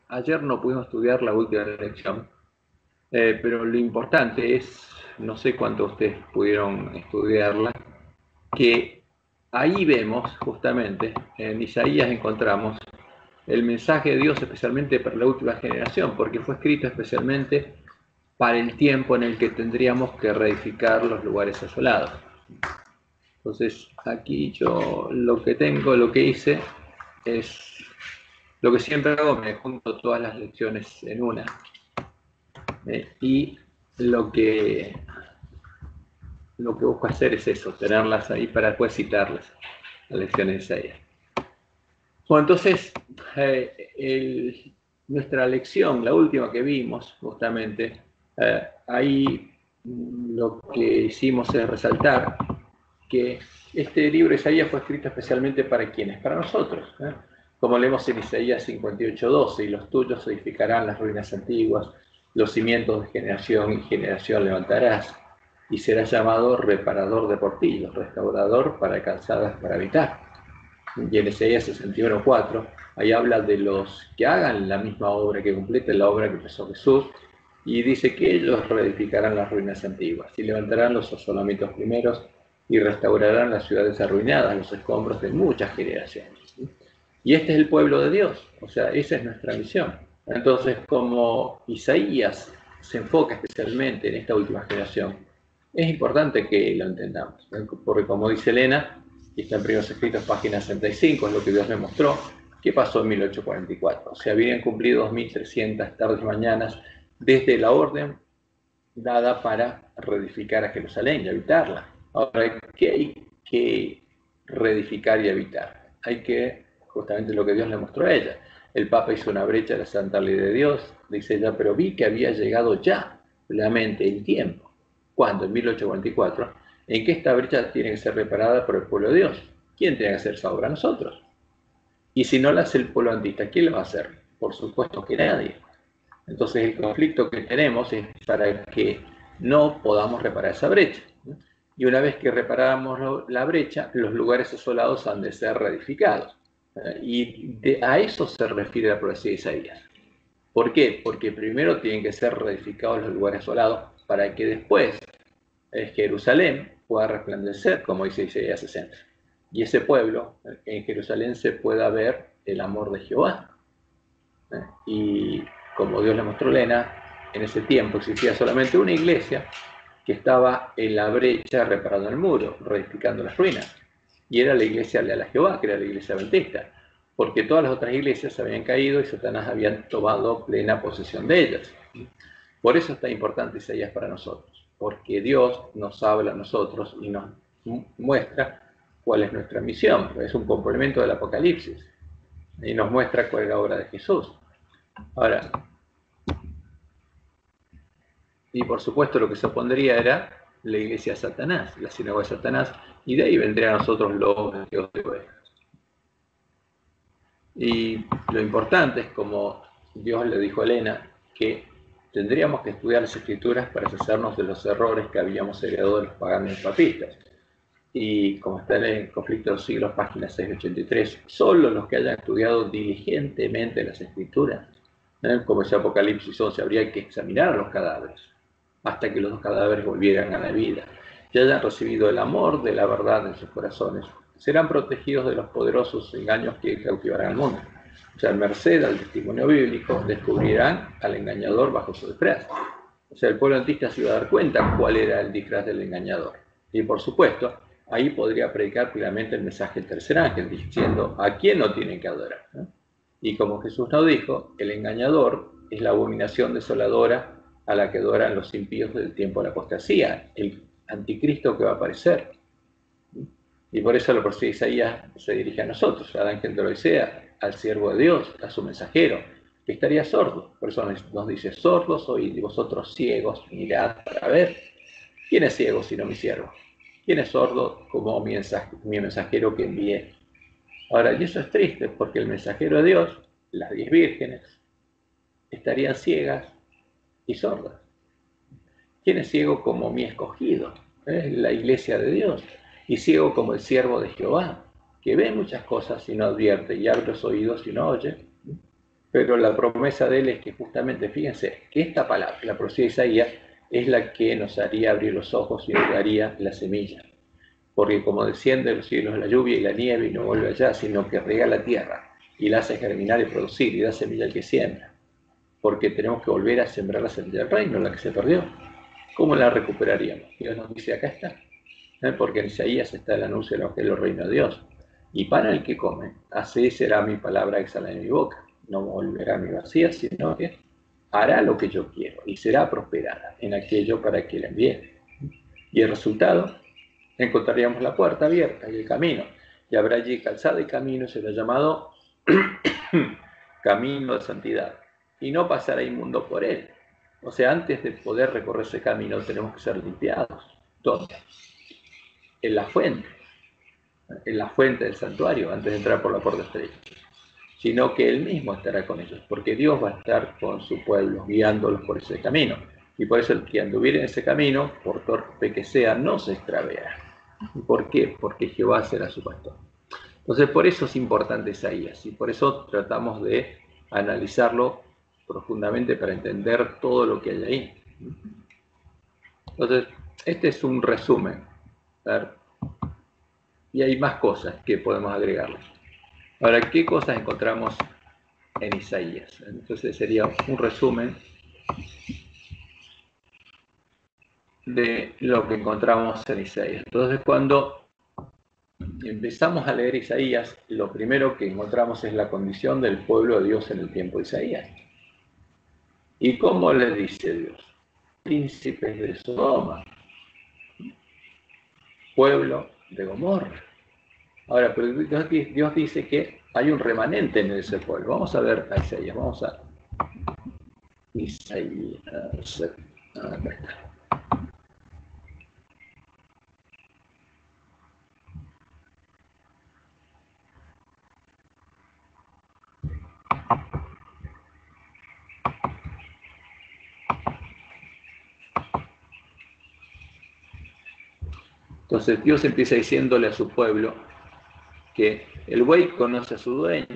ayer no pudimos estudiar la última lección, pero lo importante es, no sé cuántos ustedes pudieron estudiarla, que ahí vemos justamente, en Isaías encontramos el mensaje de Dios especialmente para la última generación, porque fue escrito especialmente para el tiempo en el que tendríamos que reedificar los lugares asolados. Entonces, aquí yo lo que hice es lo que siempre hago, me junto todas las lecciones en una. Y lo que busco hacer es eso, tenerlas ahí para después citarlas, las lecciones de Isaías. Bueno, entonces, nuestra lección, la última que vimos, justamente, ahí lo que hicimos es resaltar que este libro de Isaías fue escrito especialmente para ¿quiénes? Para nosotros. Como leemos en Isaías 58:12, y los tuyos edificarán las ruinas antiguas, los cimientos de generación y generación levantarás, y serás llamado reparador de portillos, restaurador para calzadas para habitar. Y en Isaías 61:4, ahí habla de los que hagan la misma obra, que completen la obra que empezó Jesús, y dice que ellos reedificarán las ruinas antiguas, y levantarán los asolamientos primeros, y restaurarán las ciudades arruinadas, los escombros de muchas generaciones. Y este es el pueblo de Dios, o sea, esa es nuestra misión. Entonces, como Isaías se enfoca especialmente en esta última generación, es importante que lo entendamos, porque como dice Elena, y está en Primeros Escritos, página 65, es lo que Dios me mostró, ¿qué pasó en 1844? O sea, habían cumplido 2300 tardes y mañanas desde la orden dada para reedificar a Jerusalén y habitarla. Ahora, ¿qué hay que reedificar y habitar? Hay que, justamente lo que Dios le mostró a ella. El Papa hizo una brecha de la Santa Ley de Dios, dice ella, pero vi que había llegado ya plenamente el tiempo. ¿Cuándo? En 1844. ¿En qué esta brecha tiene que ser reparada por el pueblo de Dios? ¿Quién tiene que hacer esa obra? Nosotros. Y si no la hace el pueblo antista, ¿quién la va a hacer? Por supuesto que nadie. Entonces el conflicto que tenemos es para que no podamos reparar esa brecha. Y una vez que reparamos la brecha, los lugares asolados han de ser reedificados. Y a eso se refiere la profecía de Isaías. ¿Por qué? Porque primero tienen que ser reedificados los lugares asolados para que después Jerusalén pueda resplandecer, como dice Isaías 60. Y ese pueblo, en Jerusalén, se pueda ver el amor de Jehová. Y como Dios le mostró a Elena, en ese tiempo existía solamente una iglesia que estaba en la brecha reparando el muro, reedificando las ruinas. Y era la iglesia leal a Jehová, que era la iglesia adventista, porque todas las otras iglesias habían caído y Satanás había tomado plena posesión de ellas. Por eso es tan importante Isaías para nosotros, porque Dios nos habla a nosotros y nos muestra cuál es nuestra misión. Es un complemento del Apocalipsis y nos muestra cuál es la obra de Jesús. Ahora, y por supuesto lo que se opondría era la iglesia de Satanás, la sinagoga de Satanás, y de ahí vendría a nosotros los de Dios de ovejas. Y lo importante es, como Dios le dijo a Elena, que tendríamos que estudiar las Escrituras para deshacernos de los errores que habíamos heredado de los paganos y papistas. Y como está en el Conflicto de los Siglos, página 683, solo los que hayan estudiado diligentemente las Escrituras, como dice Apocalipsis 11, habría que examinar a los cadáveres hasta que los dos cadáveres volvieran a la vida y hayan recibido el amor de la verdad en sus corazones. Serán protegidos de los poderosos engaños que cautivarán al mundo. O sea, merced al testimonio bíblico, descubrirán al engañador bajo su disfraz. O sea, el pueblo antista se iba a dar cuenta cuál era el disfraz del engañador. Y por supuesto, ahí podría predicar plenamente el mensaje del tercer ángel, diciendo a quién no tienen que adorar. Y como Jesús nos dijo, el engañador es la abominación desoladora a la que adoran los impíos del tiempo de la apostasía, el anticristo que va a aparecer. Y por eso la profecía de Isaías se dirige a nosotros, al ángel de la Odisea, al siervo de Dios, a su mensajero, que estaría sordo. Por eso nos dice, sordos oíd, y vosotros ciegos, mirad para ver. ¿Quién es ciego sino mi siervo? ¿Quién es sordo como mi mensajero que envié? Ahora, y eso es triste, porque el mensajero de Dios, las 10 vírgenes, estarían ciegas y sordas. ¿Quién es ciego como mi escogido? Es la iglesia de Dios. Y ciego como el siervo de Jehová, que ve muchas cosas y no advierte, y abre los oídos y no oye. Pero la promesa de él es que justamente, fíjense, que esta palabra, la profecía de Isaías, es la que nos haría abrir los ojos y nos daría la semilla. Porque como desciende de los cielos la lluvia y la nieve y no vuelve allá, sino que riega la tierra y la hace germinar y producir y da semilla al que siembra. Porque tenemos que volver a sembrar la semilla del reino, la que se perdió. ¿Cómo la recuperaríamos? Dios nos dice, acá está. Porque en Isaías está el anuncio del Evangelio del reino de Dios. Y para el que come, así será mi palabra exhala en mi boca. No volverá a mi vacía, sino que hará lo que yo quiero y será prosperada en aquello para que la envíe. Y el resultado, encontraríamos la puerta abierta y el camino. Y habrá allí calzada y camino, será llamado camino de santidad. Y no pasará inmundo por él. O sea, antes de poder recorrer ese camino tenemos que ser limpiados. ¿Dónde? En la fuente del santuario, antes de entrar por la puerta estrecha. Sino que Él mismo estará con ellos, porque Dios va a estar con su pueblo, guiándolos por ese camino. Y por eso el que anduviera en ese camino, por torpe que sea, no se extraviará. ¿Por qué? Porque Jehová será su pastor. Entonces, por eso es importante Isaías, y por eso tratamos de analizarlo profundamente para entender todo lo que hay ahí. Entonces, este es un resumen. Y hay más cosas que podemos agregarle. Ahora, ¿qué cosas encontramos en Isaías? Entonces sería un resumen de lo que encontramos en Isaías. Entonces, cuando empezamos a leer Isaías, lo primero que encontramos es la condición del pueblo de Dios en el tiempo de Isaías. ¿Y cómo le dice Dios? Príncipes de Sodoma, pueblo de Gomorra. Ahora, pero Dios dice que hay un remanente en ese pueblo. Vamos a ver a Isaías, vamos a Isaías. Acá está. Entonces Dios empieza diciéndole a su pueblo que el buey conoce a su dueño,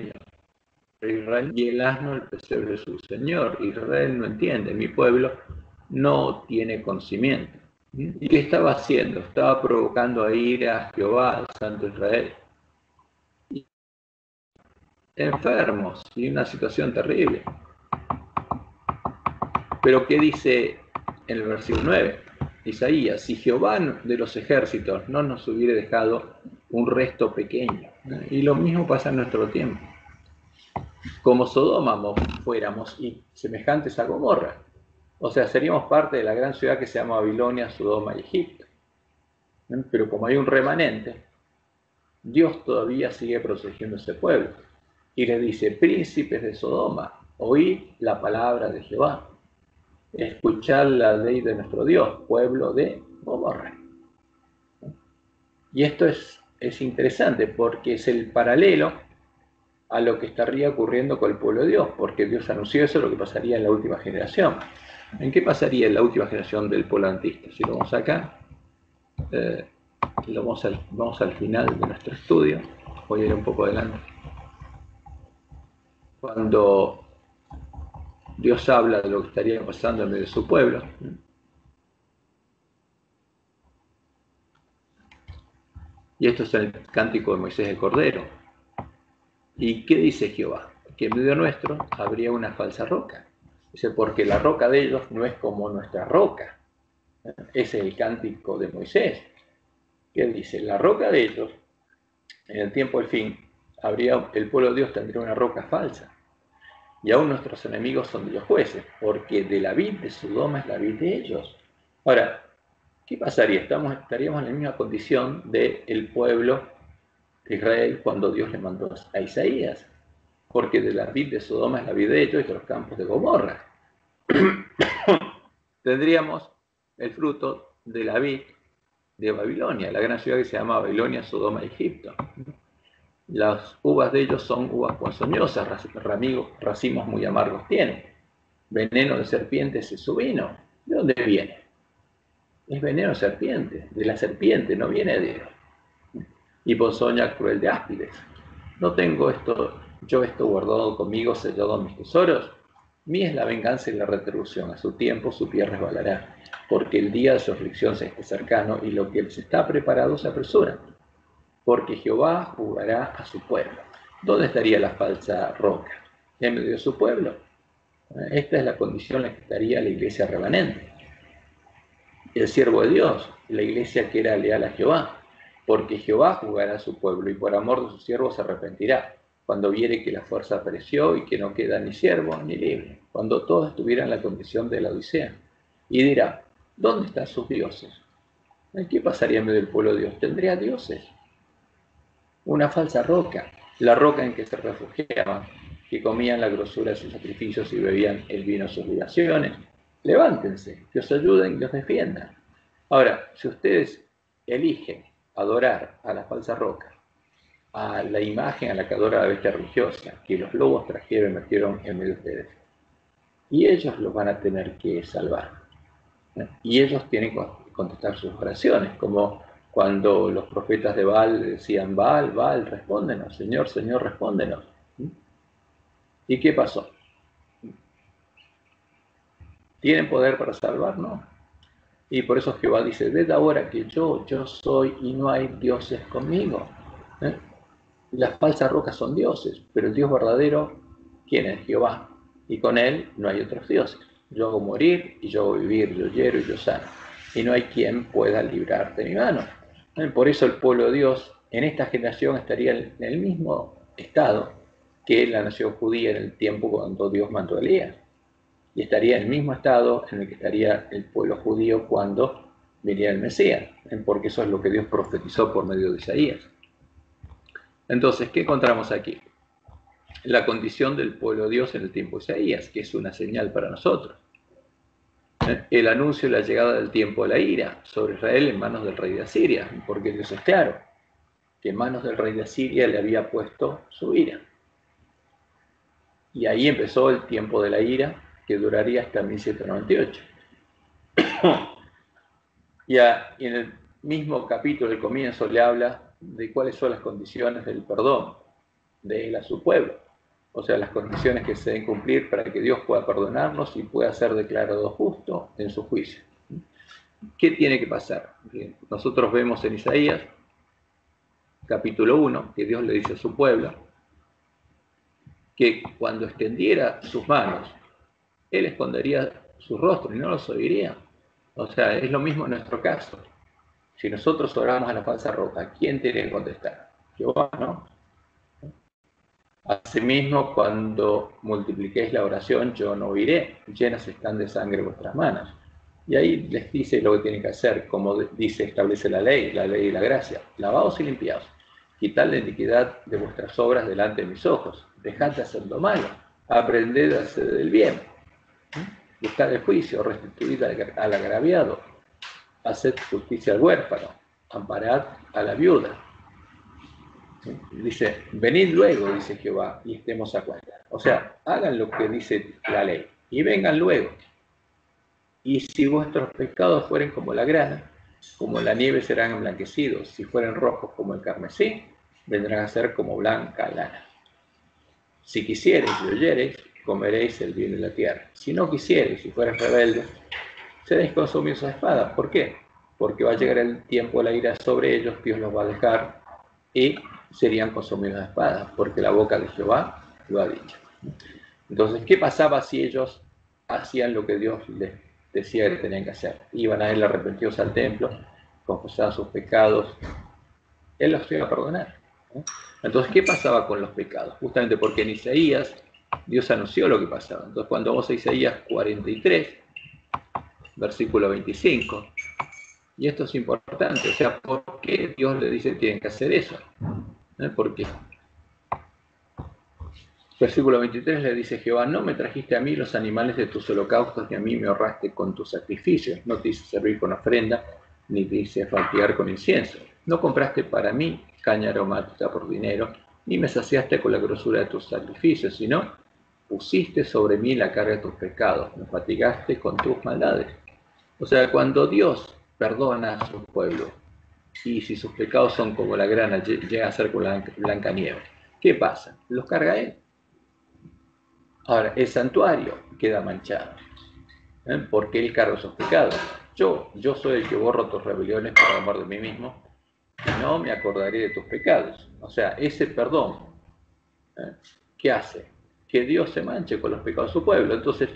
Israel, y el asno el pesebre de su señor. Israel no entiende, mi pueblo no tiene conocimiento. ¿Y qué estaba haciendo? Estaba provocando a ira a Jehová, al Santo Israel. Enfermos y una situación terrible. Pero ¿qué dice en el versículo 9? Isaías, si Jehová de los ejércitos no nos hubiera dejado un resto pequeño. Y lo mismo pasa en nuestro tiempo. Como Sodoma fuéramos y semejantes a Gomorra. O sea, seríamos parte de la gran ciudad que se llama Babilonia, Sodoma y Egipto. Pero como hay un remanente, Dios todavía sigue protegiendo ese pueblo. Y le dice, príncipes de Sodoma, oíd la palabra de Jehová. Escuchad la ley de nuestro Dios, pueblo de Gomorra. Y esto es interesante porque es el paralelo a lo que estaría ocurriendo con el pueblo de Dios, porque Dios anunció eso, lo que pasaría en la última generación. ¿En qué pasaría en la última generación del pueblo antista? Si lo vamos acá, vamos al final de nuestro estudio, voy a ir un poco adelante. Cuando Dios habla de lo que estaría pasando en medio de su pueblo, y esto es el cántico de Moisés el Cordero. ¿Y qué dice Jehová? Que en medio nuestro habría una falsa roca. Dice, porque la roca de ellos no es como nuestra roca. Ese es el cántico de Moisés. Que dice, la roca de ellos, en el tiempo del fin, el pueblo de Dios tendría una roca falsa. Y aún nuestros enemigos son de los jueces, porque de la vid de Sodoma es la vid de ellos. Ahora, ¿qué pasaría? Estaríamos en la misma condición del pueblo de Israel cuando Dios le mandó a Isaías, porque de la vid de Sodoma es la vid de ellos y de los campos de Gomorra. Tendríamos el fruto de la vid de Babilonia, la gran ciudad que se llama Babilonia, Sodoma y Egipto. Las uvas de ellos son uvas ponzoñosas, racimos muy amargos tienen. Veneno de serpientes es su vino. ¿De dónde viene? Es veneno de serpiente, de la serpiente, no viene de Dios. Y ponzoña cruel de áspides. No tengo esto yo esto guardado conmigo, sellado en mis tesoros. Mía es la venganza y la retribución, a su tiempo su pie resbalará, porque el día de su aflicción se esté cercano y lo que les está preparado se apresura, porque Jehová jugará a su pueblo. ¿Dónde estaría la falsa roca? ¿En medio de su pueblo? Esta es la condición en la que estaría la iglesia remanente. El siervo de Dios, la iglesia que era leal a Jehová, porque Jehová jugará a su pueblo y por amor de su siervo se arrepentirá, cuando viere que la fuerza pereció y que no queda ni siervo ni libre, cuando todos estuvieran en la condición de la Odisea. Y dirá, ¿dónde están sus dioses? ¿Qué pasaría en medio del pueblo de Dios? ¿Tendría dioses? Una falsa roca, la roca en que se refugiaban, que comían la grosura de sus sacrificios y bebían el vino de sus libaciones. Levántense, que os ayuden y os defiendan. Ahora, si ustedes eligen adorar a la falsa roca, a la imagen a la que adora la bestia religiosa, que los lobos trajeron y metieron en medio de ustedes, y ellos los van a tener que salvar. Y ellos tienen que contestar sus oraciones, como cuando los profetas de Baal decían, Baal, Baal, respóndenos, Señor, Señor, respóndenos. ¿Y qué pasó? ¿Tienen poder para salvar? No. Y por eso Jehová dice, ved ahora que yo soy y no hay dioses conmigo. Las falsas rocas son dioses, pero el Dios verdadero, ¿quién es? Jehová. Y con él no hay otros dioses. Yo hago morir y yo hago vivir, yo hiero y yo sano. Y no hay quien pueda librarte de mi mano. Por eso el pueblo de Dios en esta generación estaría en el mismo estado que la nación judía en el tiempo cuando Dios mandó a Elías. Y estaría en el mismo estado en el que estaría el pueblo judío cuando viniera el Mesías, porque eso es lo que Dios profetizó por medio de Isaías. Entonces, ¿qué encontramos aquí? La condición del pueblo de Dios en el tiempo de Isaías, que es una señal para nosotros. El anuncio de la llegada del tiempo de la ira sobre Israel en manos del rey de Asiria, porque Dios es claro, que en manos del rey de Asiria le había puesto su ira. Y ahí empezó el tiempo de la ira, que duraría hasta 1798. Y en el mismo capítulo, el comienzo, le habla de cuáles son las condiciones del perdón de él a su pueblo. O sea, las condiciones que se deben cumplir para que Dios pueda perdonarnos y pueda ser declarado justo en su juicio. ¿Qué tiene que pasar? Nosotros vemos en Isaías, capítulo 1, que Dios le dice a su pueblo que cuando extendiera sus manos, Él escondería su rostro y no los oiría. O sea, es lo mismo en nuestro caso. Si nosotros oramos a la falsa roca, ¿quién tiene que contestar? Jehová, ¿no? Asimismo, cuando multipliquéis la oración, yo no oiré, llenas están de sangre vuestras manos. Y ahí les dice lo que tienen que hacer, como dice, establece la ley y la gracia. Lavaos y limpiaos, quitad la iniquidad de vuestras obras delante de mis ojos, dejad de hacer lo malo, aprended a hacer el bien, buscad el juicio, restituid al agraviado, haced justicia al huérfano, amparad a la viuda. Dice, venid luego, dice Jehová, y estemos a cuenta. O sea, hagan lo que dice la ley y vengan luego. Y si vuestros pecados fueren como la grana, como la nieve serán emblanquecidos. Si fueren rojos como el carmesí, vendrán a ser como blanca lana. Si quisiereis y oyereis, comeréis el bien de la tierra. Si no quisiereis y fuereis rebeldes, seréis consumidos a espada. ¿Por qué? Porque va a llegar el tiempo de la ira sobre ellos, Dios los va a dejar y serían consumidos a espada, porque la boca de Jehová lo ha dicho. Entonces, ¿qué pasaba si ellos hacían lo que Dios les decía que tenían que hacer? Iban a él arrepentidos al templo, confesaban sus pecados, él los iba a perdonar. Entonces, ¿qué pasaba con los pecados? Justamente porque en Isaías Dios anunció lo que pasaba. Entonces, cuando vamos a Isaías 43, versículo 25, y esto es importante, o sea, ¿por qué Dios le dice que tienen que hacer eso? ¿Por qué? Versículo 23 le dice Jehová, no me trajiste a mí los animales de tus holocaustos, ni a mí me honraste con tus sacrificios. No te hice servir con ofrenda, ni te hice faltear con incienso. No compraste para mí caña aromática por dinero, ni me saciaste con la grosura de tus sacrificios, sino pusiste sobre mí la carga de tus pecados, me fatigaste con tus maldades. O sea, cuando Dios perdona a su pueblo, y si sus pecados son como la grana, llega a ser como la blanca nieve, ¿Qué pasa? Los carga él. Ahora, el santuario queda manchado, porque él carga esos pecados. Yo soy el que borro tus rebeliones por amor de mí mismo, y no me acordaré de tus pecados. O sea, ese perdón, ¿qué hace? Que Dios se manche con los pecados de su pueblo. Entonces,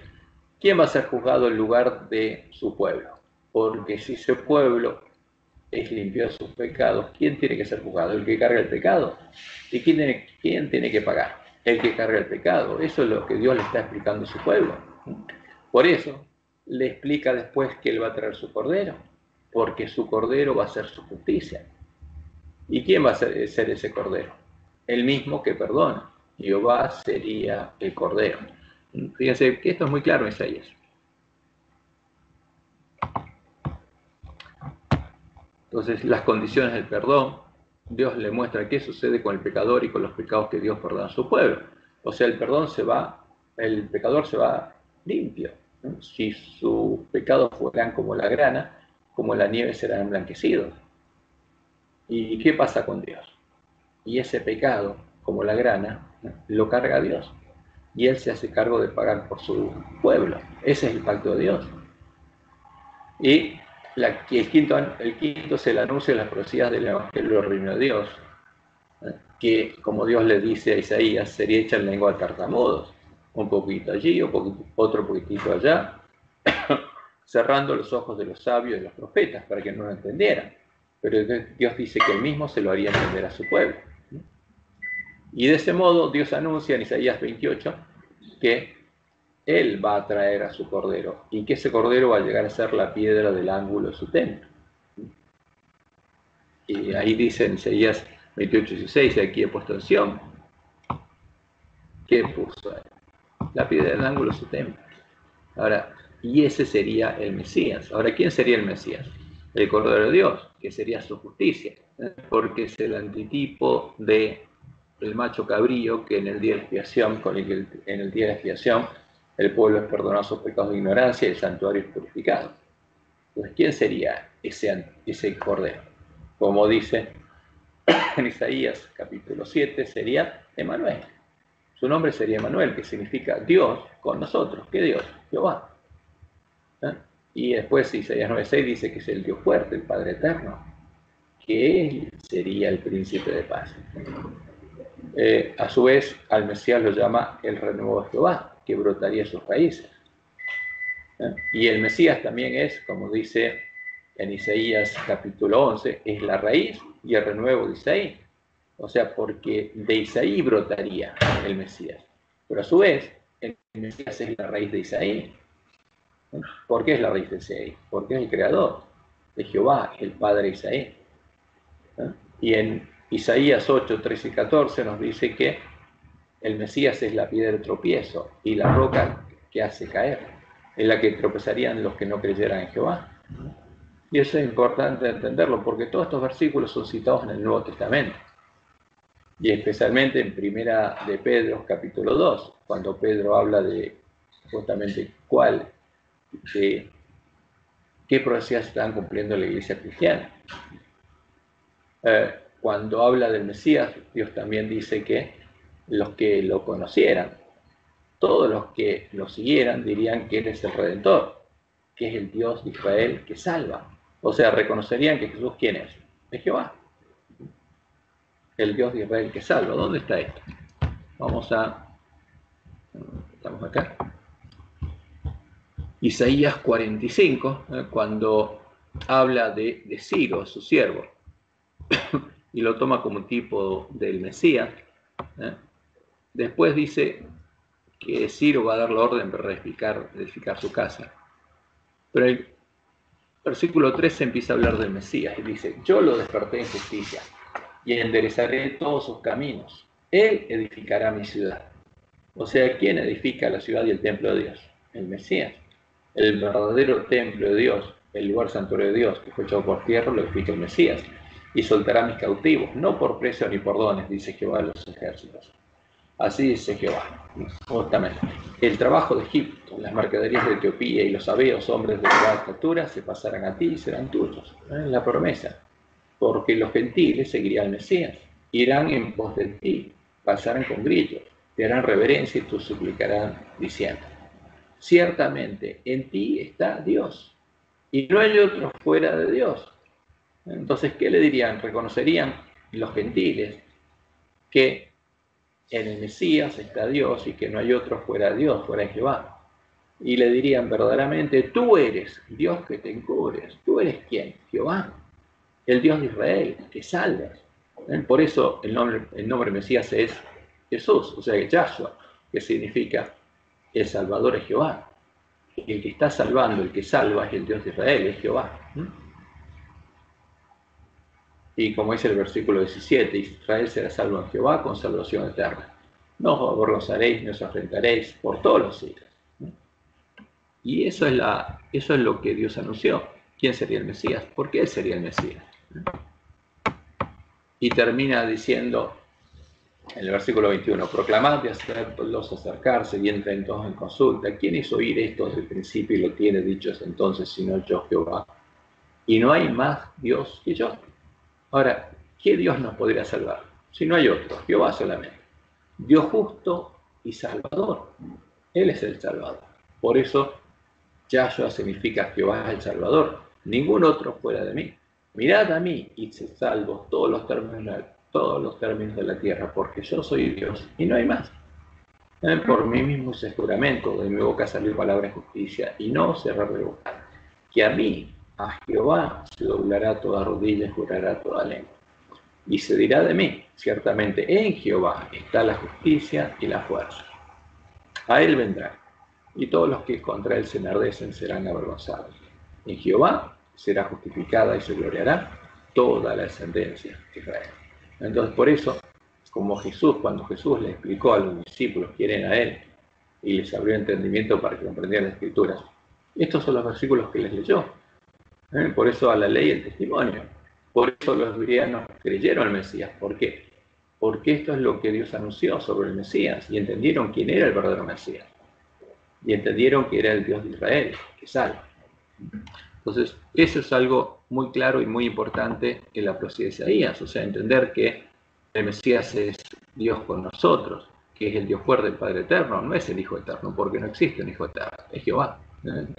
¿quién va a ser juzgado en lugar de su pueblo? Porque si ese pueblo es limpio de sus pecados, ¿quién tiene que ser juzgado? ¿El que carga el pecado? ¿Y quién tiene que pagar? El que carga el pecado. Eso es lo que Dios le está explicando a su pueblo. Por eso le explica después que él va a traer su cordero, porque su cordero va a ser su justicia. ¿Y quién va a ser ese cordero? El mismo que perdona. Jehová sería el cordero. Fíjense que esto es muy claro en Isaías. Entonces, las condiciones del perdón, Dios le muestra qué sucede con el pecador y con los pecados que Dios perdona a su pueblo. O sea, el pecador se va limpio. Si sus pecados fueran como la grana, como la nieve serán emblanquecidos. ¿Y qué pasa con Dios? Y ese pecado, como la grana, lo carga Dios. Y Él se hace cargo de pagar por su pueblo. Ese es el pacto de Dios. Y el quinto es el anuncio de las profecías del Evangelio del Reino de Dios, que, como Dios le dice a Isaías, sería hecha en lengua de tartamudos. Un poquito allí, otro poquitito allá, cerrando los ojos de los sabios y de los profetas para que no lo entendieran. Pero Dios dice que Él mismo se lo haría entender a su pueblo. Y de ese modo Dios anuncia en Isaías 28 que Él va a traer a su cordero y que ese cordero va a llegar a ser la piedra del ángulo de su templo. Y ahí dice en Isaías 28:16, aquí he puesto en Sión. ¿Qué puso ahí? La piedra del ángulo de su templo. Ahora, y ese sería el Mesías. Ahora, ¿quién sería el Mesías? El Cordero de Dios, que sería su justicia, porque es el antitipo del macho cabrío que en el día de expiación, en el día de expiación, el pueblo es perdonado sus pecados de ignorancia y el santuario es purificado. Entonces, ¿quién sería ese Cordero? Como dice en Isaías capítulo 7, sería Emmanuel. Su nombre sería Emmanuel, que significa Dios con nosotros. ¿Qué Dios? Jehová. Y después Isaías 9:6 dice que es el Dios fuerte, el Padre eterno, que Él sería el príncipe de paz. A su vez, al Mesías lo llama el renuevo de Jehová, que brotaría sus raíces. Y el Mesías también es, como dice en Isaías capítulo 11, es la raíz y el renuevo de Isaí. O sea, porque de Isaí brotaría el Mesías. Pero a su vez, el Mesías es la raíz de Isaí. ¿Por qué es la raíz de Isaí? Porque es el creador de Jehová, el padre de Isaí. Y en Isaías 8, 13 y 14 nos dice que el Mesías es la piedra de tropiezo y la roca que hace caer, en la que tropezarían los que no creyeran en Jehová. Y eso es importante entenderlo, porque todos estos versículos son citados en el Nuevo Testamento. Y especialmente en Primera de Pedro, capítulo 2, cuando Pedro habla de justamente qué profecías se están cumpliendo en la iglesia cristiana. Cuando habla del Mesías, Dios también dice que los que lo conocieran, todos los que lo siguieran, dirían que Él es el Redentor, que es el Dios de Israel que salva. O sea, reconocerían que Jesús, ¿quién es? Es Jehová, el Dios de Israel que salva. ¿Dónde está esto? Estamos acá. Isaías 45, cuando habla de Ciro, su siervo, y lo toma como tipo del Mesías. Después dice que Ciro va a dar la orden para edificar su casa. Pero el versículo 13 empieza a hablar del Mesías y dice: yo lo desperté en justicia y enderezaré todos sus caminos. Él edificará mi ciudad. O sea, ¿quién edifica la ciudad y el templo de Dios? El Mesías. El verdadero templo de Dios, el lugar santuario de Dios, que fue echado por tierra, lo edifica el Mesías. Y soltará a mis cautivos, no por precio ni por dones, dice Jehová de los ejércitos. Así dice Jehová, justamente. El trabajo de Egipto, las mercaderías de Etiopía y los sabeos, hombres de elevada estatura, se pasarán a ti y serán tuyos. La promesa. Porque los gentiles seguirían al Mesías, irán en pos de ti, pasarán con grillos, te harán reverencia y te suplicarán diciendo: ciertamente en ti está Dios, y no hay otro fuera de Dios. Entonces, ¿qué le dirían? Reconocerían los gentiles que en el Mesías está Dios y que no hay otro fuera de Dios, fuera de Jehová. Y le dirían verdaderamente: tú eres Dios que te encubres. ¿Tú eres quién? Jehová, el Dios de Israel, que salvas. Por eso el nombre Mesías es Jesús, o sea, Yahshua, que significa el Salvador es Jehová. El que está salvando, el que salva es el Dios de Israel, es Jehová. Y como dice el versículo 17, Israel será salvo en Jehová con salvación eterna. No os avergonzaréis ni os afrentaréis por todos los siglos. Y eso es lo que Dios anunció. ¿Quién sería el Mesías? ¿Por qué él sería el Mesías? Y termina diciendo en el versículo 21, proclamad y hacedlos acercarse y entren todos en consulta. ¿Quién hizo oír esto desde el principio y lo tiene dicho hasta entonces, sino yo, Jehová? Y no hay más Dios que yo. Ahora, ¿qué Dios nos podría salvar? Si no hay otro, Jehová solamente. Dios justo y salvador. Él es el salvador. Por eso, Yahshua significa Jehová es el salvador. Ningún otro fuera de mí. Mirad a mí y se salvo todos los términos de la tierra, porque yo soy Dios y no hay más. Por mí mismo hice juramento, de mi boca salió palabra de justicia y no cerrar de boca. Que a mí, a Jehová, se doblará toda rodilla y jurará toda lengua. Y se dirá de mí: ciertamente en Jehová está la justicia y la fuerza. A él vendrá, y todos los que contra él se enardecen serán avergonzados. En Jehová será justificada y se gloriará toda la descendencia de Israel. Entonces, por eso, como cuando Jesús le explicó a los discípulos quién era él y les abrió entendimiento para que comprendieran las Escrituras, estos son los versículos que les leyó. Por eso a la ley el testimonio. Por eso los griegos creyeron al Mesías. ¿Por qué? Porque esto es lo que Dios anunció sobre el Mesías y entendieron quién era el verdadero Mesías. Y entendieron que era el Dios de Israel, que salva. Entonces, eso es algo muy claro y muy importante en la profecía de Isaías. O sea, entender que el Mesías es Dios con nosotros, que es el Dios fuerte, el Padre eterno. No es el Hijo eterno, porque no existe un Hijo eterno. Es Jehová.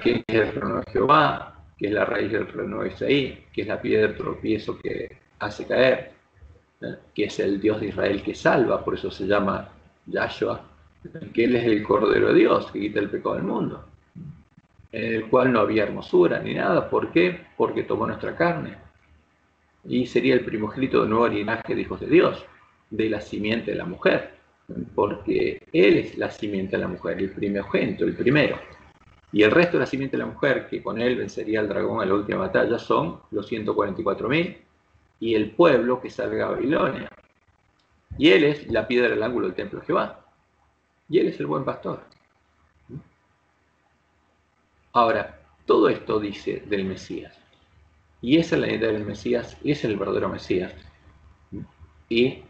Que es el trono de Jehová, que es la raíz del reino de Isaí, que es la piedra de tropiezo que hace caer, que es el Dios de Israel que salva, por eso se llama Yahshua, que Él es el Cordero de Dios, que quita el pecado del mundo, en el cual no había hermosura ni nada. ¿Por qué? Porque tomó nuestra carne. Y sería el primogénito de nuevo linaje de hijos de Dios, de la simiente de la mujer, porque Él es la simiente de la mujer, el primogénito, el primero. Y el resto de la simiente de la mujer, que con él vencería al dragón a la última batalla, son los 144.000 y el pueblo que salga a Babilonia. Y él es la piedra del ángulo del templo de Jehová. Y él es el buen pastor. Ahora, todo esto dice del Mesías. Y esa es la idea del Mesías, y es el verdadero Mesías. Y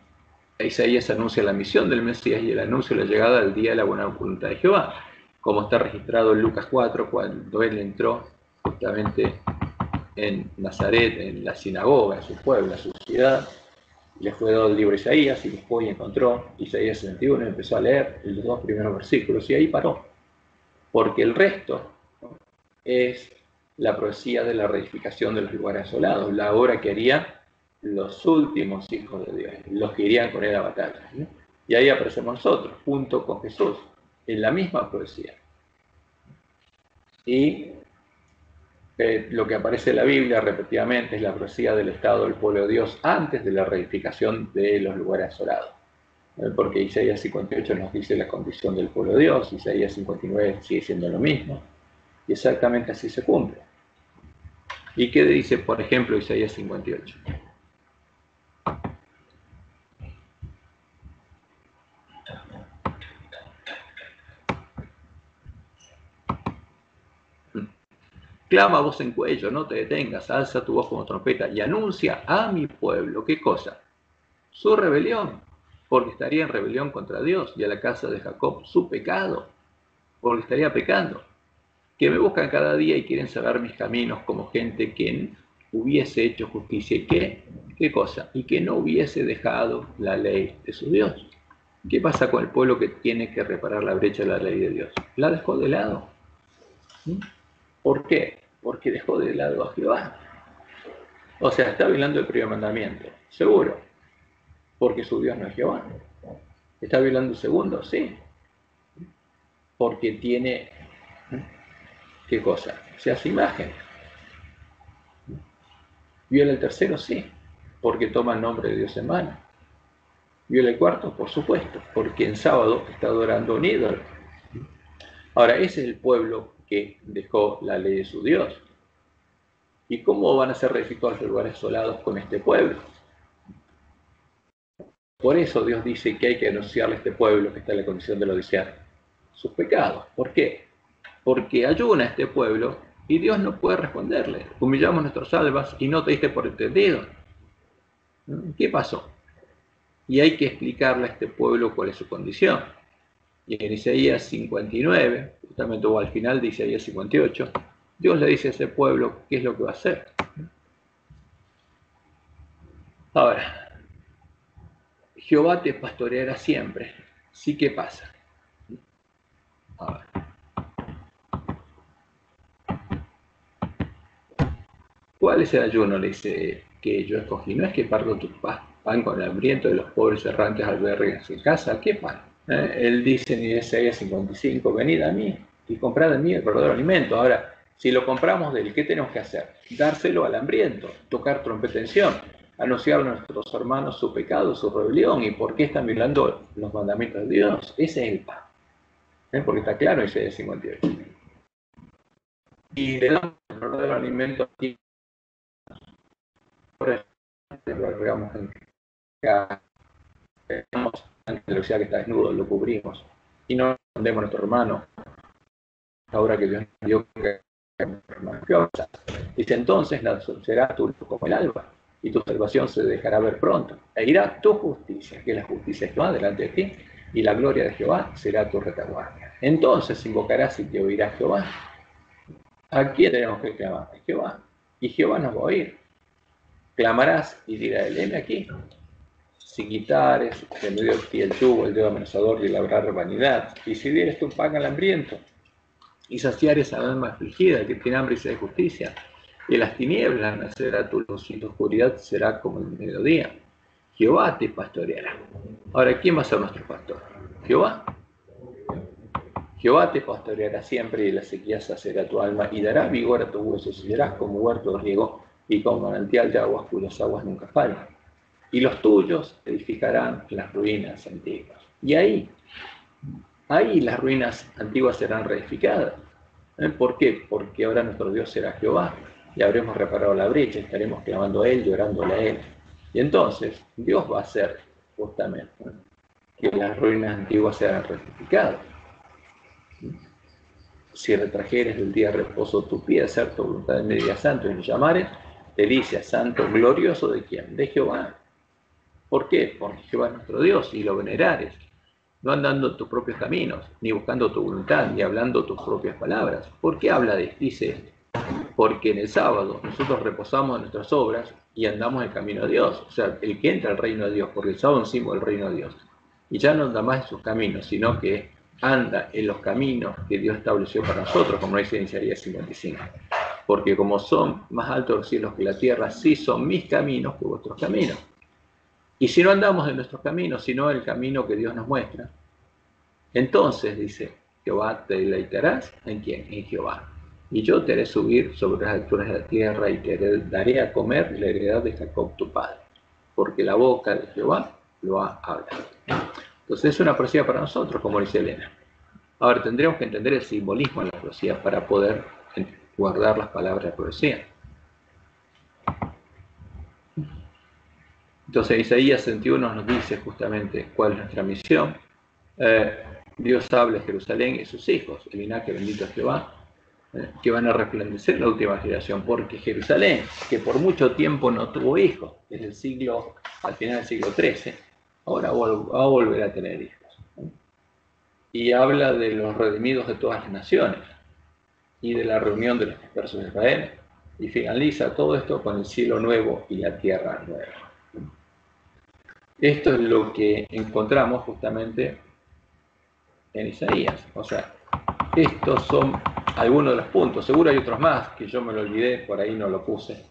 Isaías anuncia la misión del Mesías y el anuncio de la llegada del día de la buena voluntad de Jehová, como está registrado en Lucas 4, cuando él entró justamente en Nazaret, en la sinagoga, en su pueblo, en su ciudad, le fue dado el libro de Isaías y después encontró Isaías 61 y empezó a leer los 2 primeros versículos y ahí paró, porque el resto es la profecía de la reedificación de los lugares asolados, la obra que harían los últimos hijos de Dios, los que irían con él a batalla, ¿no? Y ahí aparecemos nosotros, junto con Jesús, en la misma profecía. Y lo que aparece en la Biblia repetidamente es la profecía del estado del pueblo de Dios antes de la reedificación de los lugares asolados. Porque Isaías 58 nos dice la condición del pueblo de Dios, Isaías 59 sigue siendo lo mismo, y exactamente así se cumple. ¿Y qué dice, por ejemplo, Isaías 58? Clama voz en cuello, no te detengas, alza tu voz como trompeta y anuncia a mi pueblo, ¿qué cosa? Su rebelión, porque estaría en rebelión contra Dios, y a la casa de Jacob su pecado, porque estaría pecando. Que me buscan cada día y quieren cerrar mis caminos como gente que hubiese hecho justicia. ¿Y qué cosa? Y que no hubiese dejado la ley de su Dios. ¿Qué pasa con el pueblo que tiene que reparar la brecha de la ley de Dios? ¿La dejó de lado? ¿Por qué? Porque dejó de lado a Jehová. O sea, está violando el primer mandamiento, seguro, porque su Dios no es Jehová. ¿Está violando el segundo? Sí, porque tiene, ¿qué cosa? Se hace imagen. ¿Viola el tercero? Sí, porque toma el nombre de Dios en mano. ¿Viola el cuarto? Por supuesto, porque en sábado está adorando un ídolo. Ahora, ese es el pueblo que dejó la ley de su Dios. ¿Y cómo van a ser reedificados los lugares asolados con este pueblo? Por eso Dios dice que hay que anunciarle a este pueblo que está en la condición de la odisea sus pecados. ¿Por qué? Porque ayuna a este pueblo y Dios no puede responderle. Humillamos nuestras almas y no te diste por entendido. ¿Qué pasó? Y hay que explicarle a este pueblo cuál es su condición. Y en Isaías 59, justamente o al final de Isaías 58, Dios le dice a ese pueblo qué es lo que va a hacer. Ahora, Jehová te pastoreará siempre. Sí, ¿qué pasa? A ver. ¿Cuál es el ayuno? Le dice que yo escogí. No es que parto tu pan con el hambriento de los pobres errantes alberguen en casa. ¿Qué pan? Él dice en Isaías 55, venid a mí y comprad de mí el verdadero alimento. Ahora, si lo compramos de él, ¿qué tenemos que hacer? Dárselo al hambriento, tocar trompeta en Sión, anunciar a nuestros hermanos su pecado, su rebelión y por qué están violando los mandamientos de Dios. Ese es el pan. Porque está claro en Isaías 58. Y le damos el verdadero alimento aquí. Lo agregamos en cada ante la velocidad que está desnudo, lo cubrimos. Y no escondemos a nuestro hermano, ahora que Dios nos dio que dice entonces, será tu luz como el alba, y tu salvación se dejará ver pronto. E irá tu justicia, que es la justicia de Jehová, delante de ti, y la gloria de Jehová será tu retaguardia. Entonces invocarás y te oirá Jehová. ¿A quién tenemos que clamar? A Jehová. Y Jehová nos va a oír. Clamarás y dirá, heme aquí. Si quitares de medio de ti el yugo, el dedo amenazador y labrar vanidad, y si dieres tu pan al hambriento, y saciares a alma afligida que tiene hambre y sed de justicia, y en las tinieblas nacerá tu luz y tu oscuridad será como el mediodía. Jehová te pastoreará. Ahora, ¿quién va a ser nuestro pastor? Jehová. Jehová te pastoreará siempre y la sequía saciará tu alma y dará vigor a tus huesos y serás como huerto de riego y como manantial de aguas cuyas aguas nunca faltan. Y los tuyos edificarán las ruinas antiguas. Y ahí las ruinas antiguas serán reedificadas. ¿Por qué? Porque ahora nuestro Dios será Jehová y habremos reparado la brecha, estaremos clamando a Él, llorándole a Él. Y entonces Dios va a hacer justamente que las ruinas antiguas sean reedificadas. Si retrajeres del día de reposo tu pie, hacer tu voluntad en el día santo y lo llamares, delicia santo, glorioso ¿de quién? De Jehová. ¿Por qué? Porque Jehová es nuestro Dios y lo venerares, no andando tus propios caminos, ni buscando tu voluntad, ni hablando tus propias palabras. ¿Por qué habla de? Dice, porque en el sábado nosotros reposamos en nuestras obras y andamos en el camino de Dios. O sea, el que entra al reino de Dios, porque el sábado es un símbolo del reino de Dios. Y ya no anda más en sus caminos, sino que anda en los caminos que Dios estableció para nosotros, como dice en Isaías 55. Porque como son más altos los cielos que la tierra, sí son mis caminos que vuestros caminos. Y si no andamos en nuestros caminos, sino en el camino que Dios nos muestra, entonces, dice, Jehová te deleitarás ¿en quién? En Jehová. Y yo te haré subir sobre las alturas de la tierra y te daré a comer la heredad de Jacob tu padre, porque la boca de Jehová lo ha hablado. Entonces es una profecía para nosotros, como dice Elena. Ahora tendremos que entender el simbolismo de la profecía para poder guardar las palabras de la profecía. Entonces Isaías 61 nos dice justamente cuál es nuestra misión. Dios habla a Jerusalén y sus hijos, el linaje bendito de Jehová, que van a resplandecer en la última generación, porque Jerusalén, que por mucho tiempo no tuvo hijos, desde el siglo, al final del siglo XIII, ahora va a volver a tener hijos. Y habla de los redimidos de todas las naciones, y de la reunión de los dispersos de Israel, y finaliza todo esto con el cielo nuevo y la tierra nueva. Esto es lo que encontramos justamente en Isaías. O sea, estos son algunos de los puntos. Seguro hay otros más que yo me lo olvidé, por ahí no lo puse.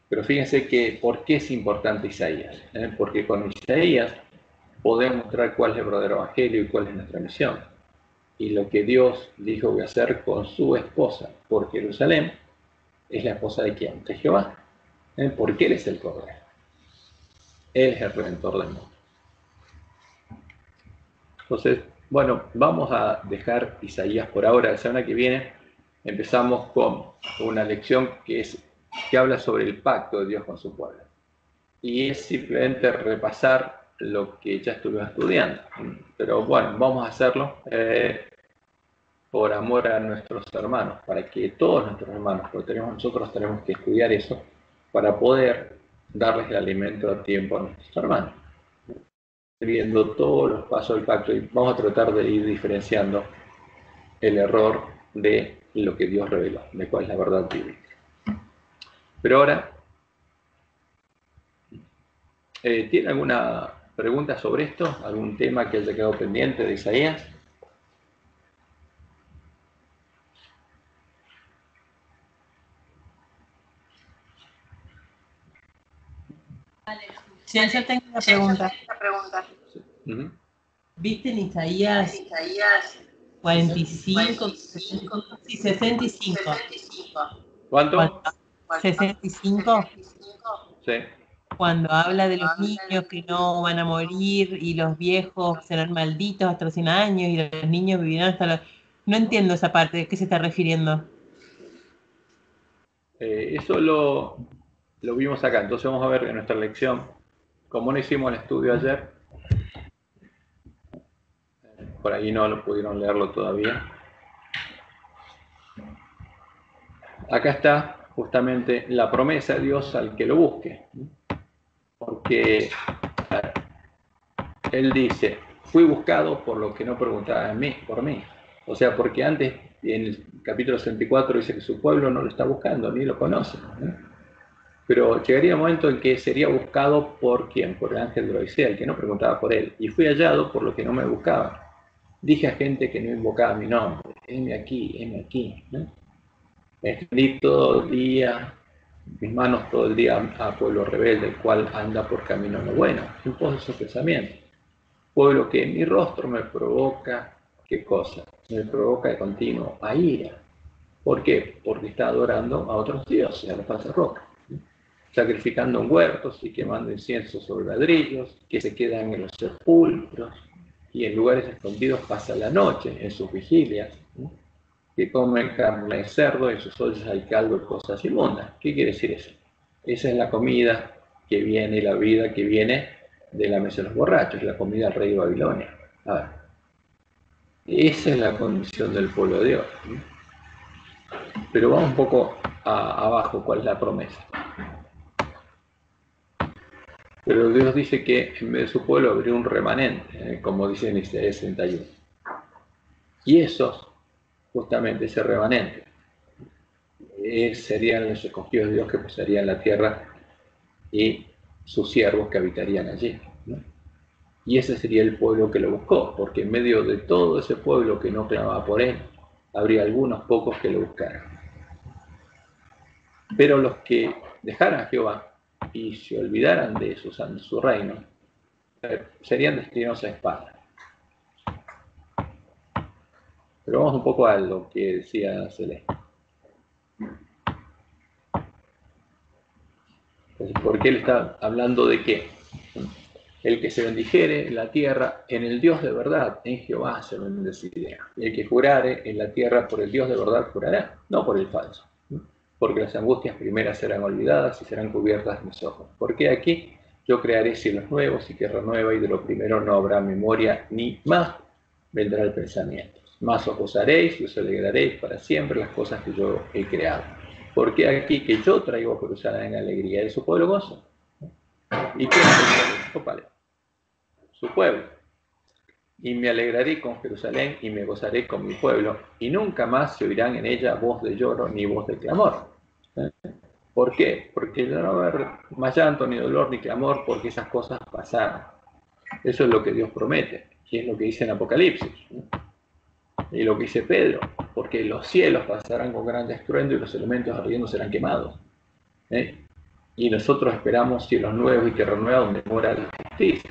Pero fíjense que, ¿por qué es importante Isaías? Porque con Isaías podemos mostrar cuál es el verdadero evangelio y cuál es nuestra misión. Y lo que Dios dijo que hacer con su esposa por Jerusalén es la esposa de quién? De Jehová. Porque Él es el Cordero. Él es el Redentor del mundo. Entonces, bueno, vamos a dejar Isaías por ahora. La semana que viene empezamos con una lección que habla sobre el pacto de Dios con su pueblo. Y es simplemente repasar lo que ya estuvimos estudiando. Pero bueno, vamos a hacerlo por amor a nuestros hermanos, para que todos nuestros hermanos, porque nosotros tenemos que estudiar eso, para poder darles el alimento a tiempo a nuestros hermanos. Viendo todos los pasos del pacto, y vamos a tratar de ir diferenciando el error de lo que Dios reveló, de cuál es la verdad bíblica. Pero ahora, ¿tiene alguna pregunta sobre esto? ¿Algún tema que haya quedado pendiente de Isaías? Sí, yo tengo una pregunta. Uh-huh. ¿Viste en Isaías 45, 65? ¿Cuánto? 65. Sí. Cuando habla de los niños que no van a morir y los viejos serán malditos hasta los 100 años y los niños vivirán hasta los... No entiendo esa parte, ¿a qué se está refiriendo? Eso lo vimos acá, entonces vamos a ver en nuestra lección, como no hicimos el estudio ayer, por ahí no lo pudieron leerlo todavía. Acá está justamente la promesa de Dios al que lo busque, porque Él dice, fui buscado por lo que no preguntaban por mí. O sea, porque antes, en el capítulo 64 dice que su pueblo no lo está buscando, ni lo conoce. Pero llegaría un momento en que sería buscado por ¿quién? Por el ángel de la Odisea, el que no preguntaba por él. Y fui hallado por lo que no me buscaban. Dije a gente que no invocaba mi nombre, heme aquí, ¿no? Extendí todo el día, mis manos todo el día a pueblo rebelde, el cual anda por camino no bueno, en pos de sus pensamientos. Pueblo que mi rostro me provoca, ¿qué cosa? Me provoca de continuo a ira. ¿Por qué? Porque está adorando a otros dioses, a la falsa roca, sacrificando en huertos y quemando incienso sobre ladrillos, que se quedan en los sepulcros y en lugares escondidos pasa la noche, en sus vigilias, que comen carne de cerdo y en sus ollas hay caldo de cosas inmundas. ¿Qué quiere decir eso? Esa es la comida que viene y la vida que viene de la mesa de los borrachos, la comida del rey de Babilonia. A ver, esa es la condición del pueblo de Dios. Pero vamos un poco abajo, ¿cuál es la promesa? Pero Dios dice que en vez de su pueblo habría un remanente, como dice en Isaías 61. Y esos, justamente ese remanente, serían los escogidos de Dios que poseerían la tierra y sus siervos que habitarían allí, ¿no? Y ese sería el pueblo que lo buscó, porque en medio de todo ese pueblo que no clamaba por él, habría algunos pocos que lo buscaran. Pero los que dejaran a Jehová y se olvidaran de su reino, serían destinados a espada. Pero vamos un poco a lo que decía Celeste. Entonces, ¿por qué él está hablando de qué? El que se bendijere en la tierra, en el Dios de verdad, en Jehová se bendecirá. Y el que jurare en la tierra por el Dios de verdad jurará, no por el falso. Porque las angustias primeras serán olvidadas y serán cubiertas mis ojos. Porque aquí yo crearé cielos nuevos y tierra nueva, y de lo primero no habrá memoria, ni más vendrá el pensamiento. Más os gozaréis y os alegraréis para siempre las cosas que yo he creado. Porque aquí que yo traigo a Jerusalén en alegría de su pueblo gozo. ¿Y qué es su pueblo? Su pueblo. Y me alegraré con Jerusalén y me gozaré con mi pueblo, y nunca más se oirán en ella voz de lloro ni voz de clamor. ¿Por qué? Porque no va a haber más llanto, ni dolor, ni clamor, porque esas cosas pasaron. Eso es lo que Dios promete, y es lo que dice en Apocalipsis, ¿no? Y lo que dice Pedro, porque los cielos pasarán con gran estruendo y los elementos ardiendo serán quemados. Y nosotros esperamos cielos nuevos y tierra nueva donde mora la justicia.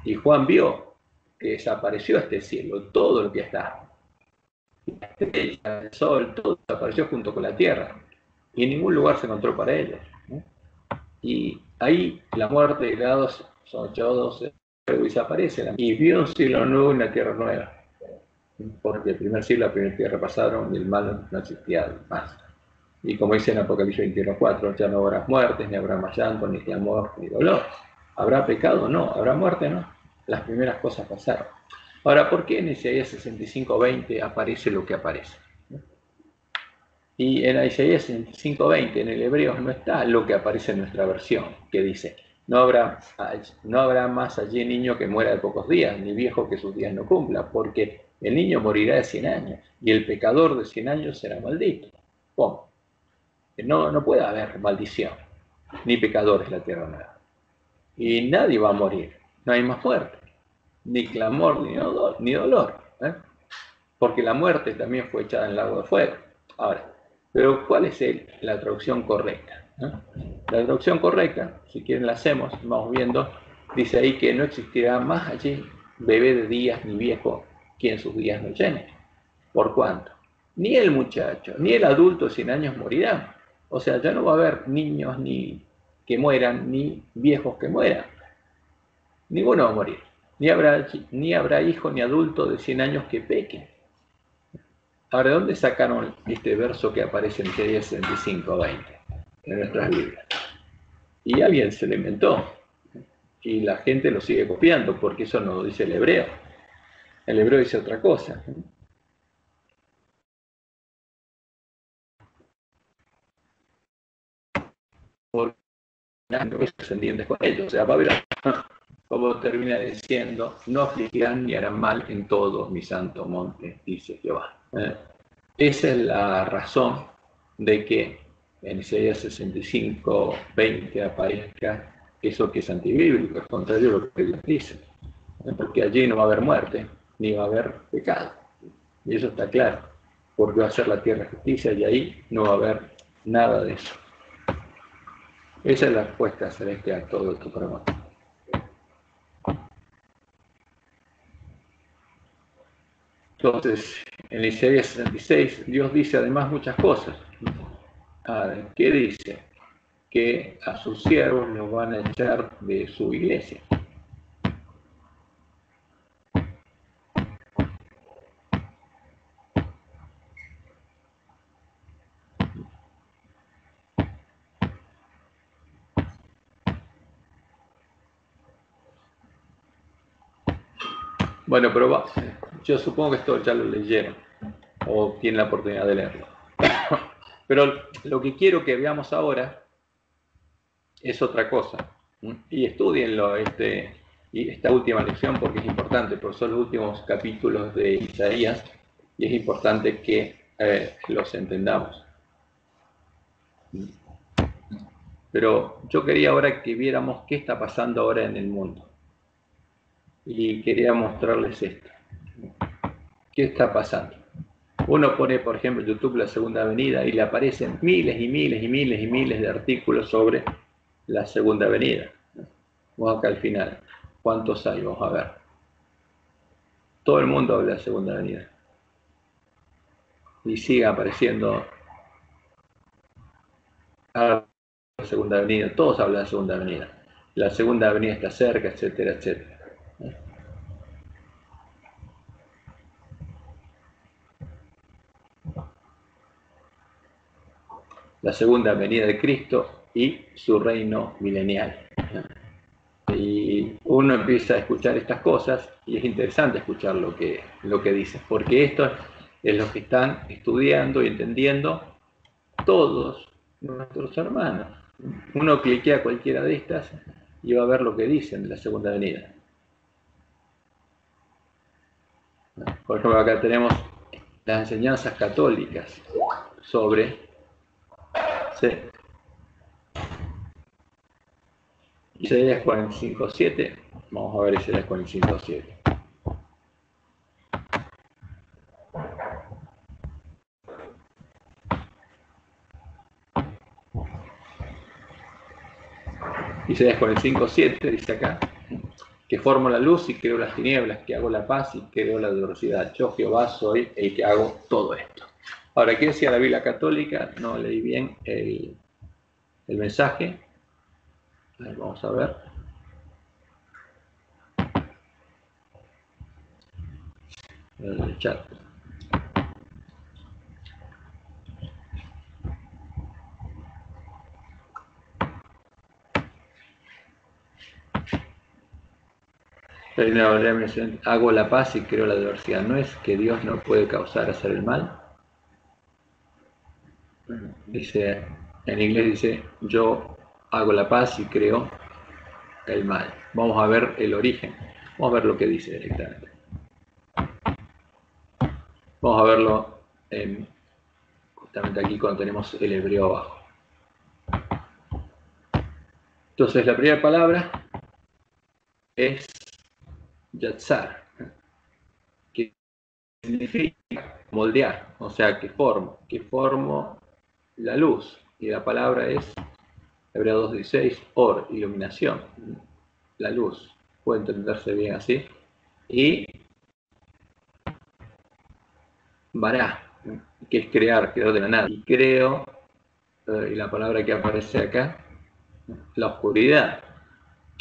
Y Juan vio que desapareció este cielo, todo lo que está. La estrella, el sol, todo desapareció junto con la tierra. Y en ningún lugar se encontró para ellos, ¿no? Y ahí la muerte y grados son echados y desaparecen. Y vio un cielo nuevo y una tierra nueva. Porque el primer cielo y la primera tierra pasaron y el mal no existía más. Y como dice en Apocalipsis 21:4, ya no habrá muertes, ni habrá más llanto, ni clamor, ni dolor. ¿Habrá pecado? No. ¿Habrá muerte? No. Las primeras cosas pasaron. Ahora, ¿por qué en Isaías 65:20 aparece lo que aparece? Y en Isaías 65:20, en el hebreo, no está lo que aparece en nuestra versión, que dice, no habrá más allí niño que muera de pocos días, ni viejo que sus días no cumpla, porque el niño morirá de 100 años, y el pecador de 100 años será maldito. ¿Cómo? No puede haber maldición, ni pecadores en la tierra nueva. Y nadie va a morir, no hay más muerte, ni clamor, ni dolor, porque la muerte también fue echada en el lago de fuego. Ahora, pero ¿cuál es la traducción correcta? La traducción correcta, si quieren la hacemos, vamos viendo, dice ahí que no existirá más allí bebé de días ni viejo quien sus días no llene. ¿Por cuánto? Ni el muchacho, ni el adulto de 100 años morirán. O sea, ya no va a haber niños ni que mueran, ni viejos que mueran. Ninguno va a morir. Ni habrá hijo ni adulto de 100 años que peque. Ahora, ¿de dónde sacaron este verso que aparece en Isaías 65:20 en nuestras Biblias? Y alguien se lo inventó. Y la gente lo sigue copiando, porque eso no lo dice el hebreo. El hebreo dice otra cosa. Porque no descendientes con ellos. O sea, va a haber, como termina diciendo, no afligirán ni harán mal en todo mi santo monte, dice Jehová. Esa es la razón de que en Isaías 65:20 aparezca eso que es antibíblico, es contrario a lo que Dios dice. Porque allí no va a haber muerte, ni va a haber pecado. Y eso está claro, porque va a ser la tierra de justicia y ahí no va a haber nada de eso. Esa es la respuesta celeste a todo tu pregunta. Entonces, en Isaías 66, Dios dice además muchas cosas. ¿Qué dice? Que a sus siervos los van a echar de su iglesia. Bueno, pero yo supongo que esto ya lo leyeron o tienen la oportunidad de leerlo. Pero lo que quiero que veamos ahora es otra cosa. Y estudienlo y esta última lección porque es importante, porque son los últimos capítulos de Isaías y es importante que los entendamos. Pero yo quería ahora que viéramos qué está pasando ahora en el mundo. Y quería mostrarles esto. ¿Qué está pasando? Uno pone, por ejemplo, en YouTube la Segunda Venida y le aparecen miles y miles y miles y miles de artículos sobre la Segunda Venida. Vamos acá al final. ¿Cuántos hay? Vamos a ver. Todo el mundo habla de la Segunda Venida. Y sigue apareciendo la Segunda Avenida. Todos hablan de la Segunda Avenida. La Segunda Avenida está cerca, etcétera, etcétera. La segunda venida de Cristo y su reino milenial. Y uno empieza a escuchar estas cosas y es interesante escuchar lo que dice, porque esto es lo que están estudiando y entendiendo todos nuestros hermanos. Uno cliquea cualquiera de estas y va a ver lo que dicen de la segunda venida. Por ejemplo, acá tenemos las enseñanzas católicas sobre... Sí. Isaías 45:7 Vamos a ver ese con el 5.7. Dice con el 5.7, dice acá, que formo la luz y creo las tinieblas, que hago la paz y creo la adversidad. Yo, Jehová, soy el que hago todo esto. Ahora, ¿qué decía la Biblia católica? No leí bien el mensaje. Vamos a ver. El chat. Hago la paz y creo la adversidad. ¿No es que Dios no puede causar hacer el mal? Dice, en inglés dice, yo hago la paz y creo el mal. Vamos a ver el origen. Vamos a ver lo que dice directamente. Vamos a verlo justamente aquí cuando tenemos el hebreo abajo. Entonces la primera palabra es yatzar, que significa moldear, o sea, que formo la luz. Y la palabra es, Hebreo 2.16, or, iluminación, la luz. Puede entenderse bien así. Y bará, que es crear de la nada. Y creo, y la palabra que aparece acá, la oscuridad.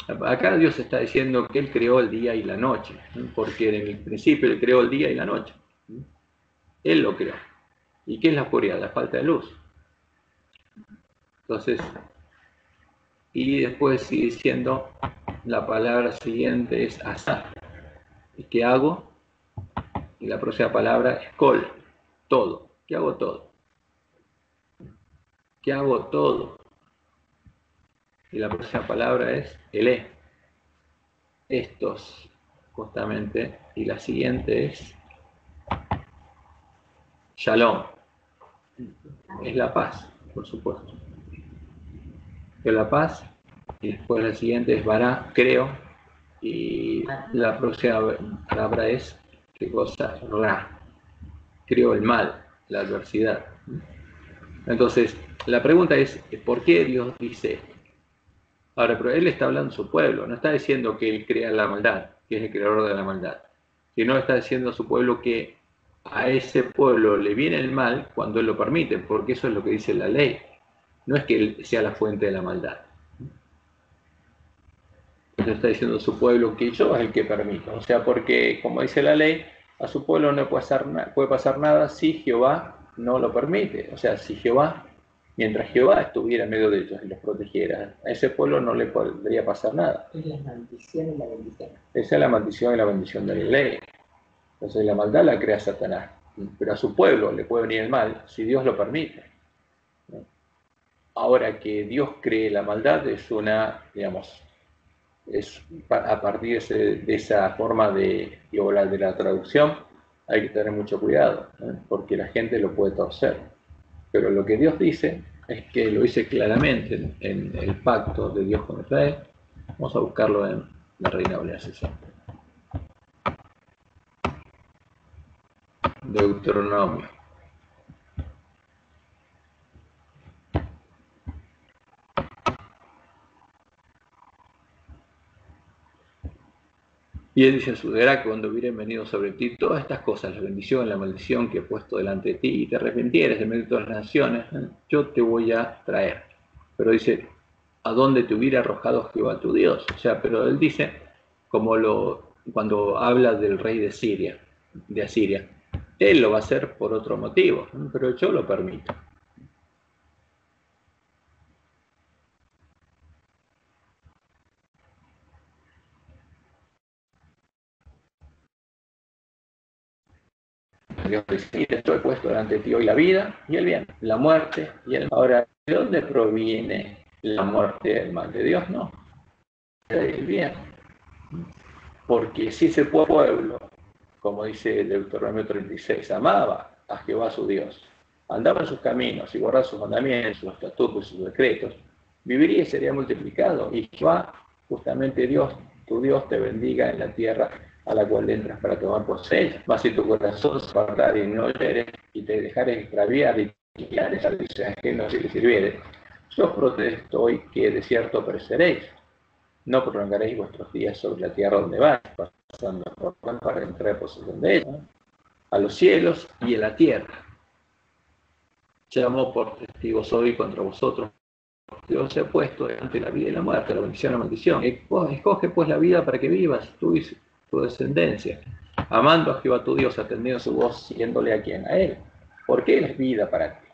Acá Dios está diciendo que Él creó el día y la noche, porque en el principio Él creó el día y la noche. Él lo creó. ¿Y qué es la oscuridad? La falta de luz. Entonces, y después sigue diciendo, la palabra siguiente es asá. ¿Y qué hago? Y la próxima palabra es kol, todo. ¿Qué hago todo? ¿Qué hago todo? Y la próxima palabra es elé. Estos, justamente. Y la siguiente es shalom. Es la paz, por supuesto. Es la paz. Y después la siguiente es bará, creo. Y la próxima palabra es, ¿qué cosa? Ra. Creo el mal, la adversidad. Entonces, la pregunta es, ¿por qué Dios dice esto? Ahora, pero Él está hablando a su pueblo, no está diciendo que Él crea la maldad, que es el creador de la maldad, sino está diciendo a su pueblo que a ese pueblo le viene el mal cuando Él lo permite, porque eso es lo que dice la ley. No es que Él sea la fuente de la maldad. Entonces está diciendo a su pueblo que yo es el que permito. O sea, porque, como dice la ley, a su pueblo no puede pasar nada si Jehová no lo permite. O sea, si Jehová, mientras Jehová estuviera en medio de ellos y los protegiera, a ese pueblo no le podría pasar nada. Es la maldición y la bendición. Esa es la maldición y la bendición de la ley. Entonces la maldad la crea Satanás. Pero a su pueblo le puede venir el mal si Dios lo permite. Ahora, que Dios cree la maldad es una, digamos, es a partir de esa forma de la traducción, hay que tener mucho cuidado, porque la gente lo puede torcer. Pero lo que Dios dice es que lo dice claramente en el pacto de Dios con Israel. Vamos a buscarlo en la Reina Valera 60. Deuteronomio. Y él dice, sucederá que cuando hubieran venido sobre ti todas estas cosas, la bendición y la maldición que he puesto delante de ti, y te arrepintieres de medio de todas las naciones, yo te voy a traer. Pero dice, ¿a dónde te hubiera arrojado Jehová tu Dios? O sea, pero él dice, cuando habla del rey de Asiria, él lo va a hacer por otro motivo, pero yo lo permito. Dios dice, y esto he puesto delante de ti hoy la vida y el bien, la muerte y el mal. Ahora, ¿de dónde proviene la muerte y el mal? ¿De Dios? No. El bien. Porque si ese pueblo, como dice Deuteronomio 36, amaba a Jehová su Dios, andaba en sus caminos y guardaba sus mandamientos, sus estatutos y sus decretos, viviría y sería multiplicado. Y Jehová, justamente Dios, tu Dios te bendiga en la tierra a la cual entras para tomar posesión. Mas si tu corazón se apartare y no oyeres, y te dejares extraviar y guiares a dioses ajenos y les sirvieres, yo os protesto hoy que de cierto pereceréis. No prolongaréis vuestros días sobre la tierra donde vais, pasando por para entrar en posesión de ella, a los cielos y a la tierra. Llamo por testigos hoy contra vosotros. Dios se ha puesto delante de la vida y la muerte, la bendición y la maldición. Escoge pues la vida para que vivas, tú y tu descendencia, amando a Jehová tu Dios, atendiendo su voz, siguiéndole a quien, a Él, porque Él es vida para ti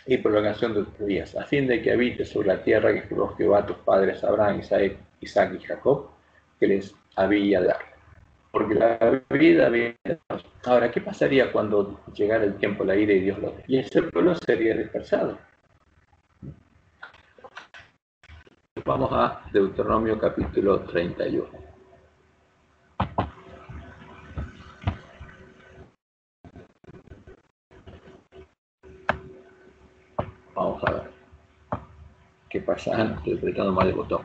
y prolongación de tus días, a fin de que habites sobre la tierra que juró Jehová a tus padres Abraham, Isaac y Jacob, que les había de dar. Porque la vida viene de Dios. Ahora, ¿qué pasaría cuando llegara el tiempo de la ira y Dios lo dé? Y ese pueblo sería dispersado. Vamos a Deuteronomio capítulo 31. Vamos a ver qué pasa. Estoy apretando mal el botón.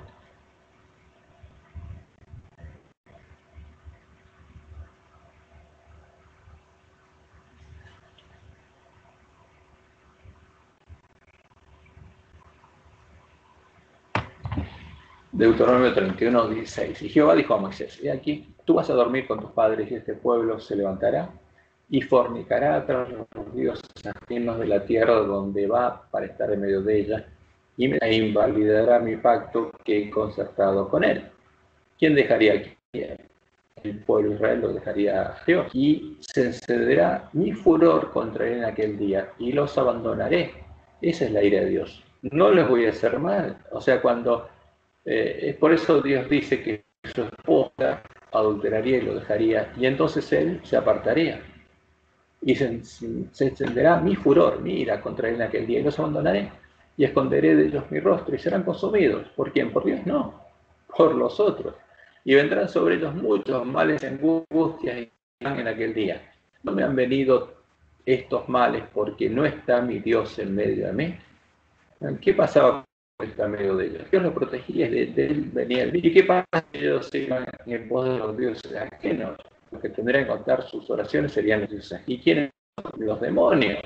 Deuteronomio 31, 16. Y Jehová dijo a Moisés: he aquí, tú vas a dormir con tus padres y este pueblo se levantará y fornicará tras los dioses ajenos de la tierra donde va para estar en medio de ella, y me invalidará mi pacto que he concertado con él. ¿Quién dejaría aquí? El pueblo de Israel lo dejaría a Dios. Y se encenderá mi furor contra él en aquel día y los abandonaré. Esa es la ira de Dios. No les voy a hacer mal. O sea, cuando... por eso Dios dice que su esposa adulteraría y lo dejaría, y entonces él se apartaría. Y se encenderá mi furor, mi ira contra él en aquel día, y los abandonaré, y esconderé de ellos mi rostro, y serán consumidos. ¿Por quién? Por Dios, no, por los otros. Y vendrán sobre ellos muchos males, angustias y en aquel día. No me han venido estos males porque no está mi Dios en medio de mí. ¿Qué pasaba con el medio de ellos? Dios los protegía, de él venía el bien. ¿Y qué pasa si ellos iban en pos de los dioses ajenos? Los que tendrían que contar sus oraciones serían los dioses. ¿Y quiénes? Los demonios.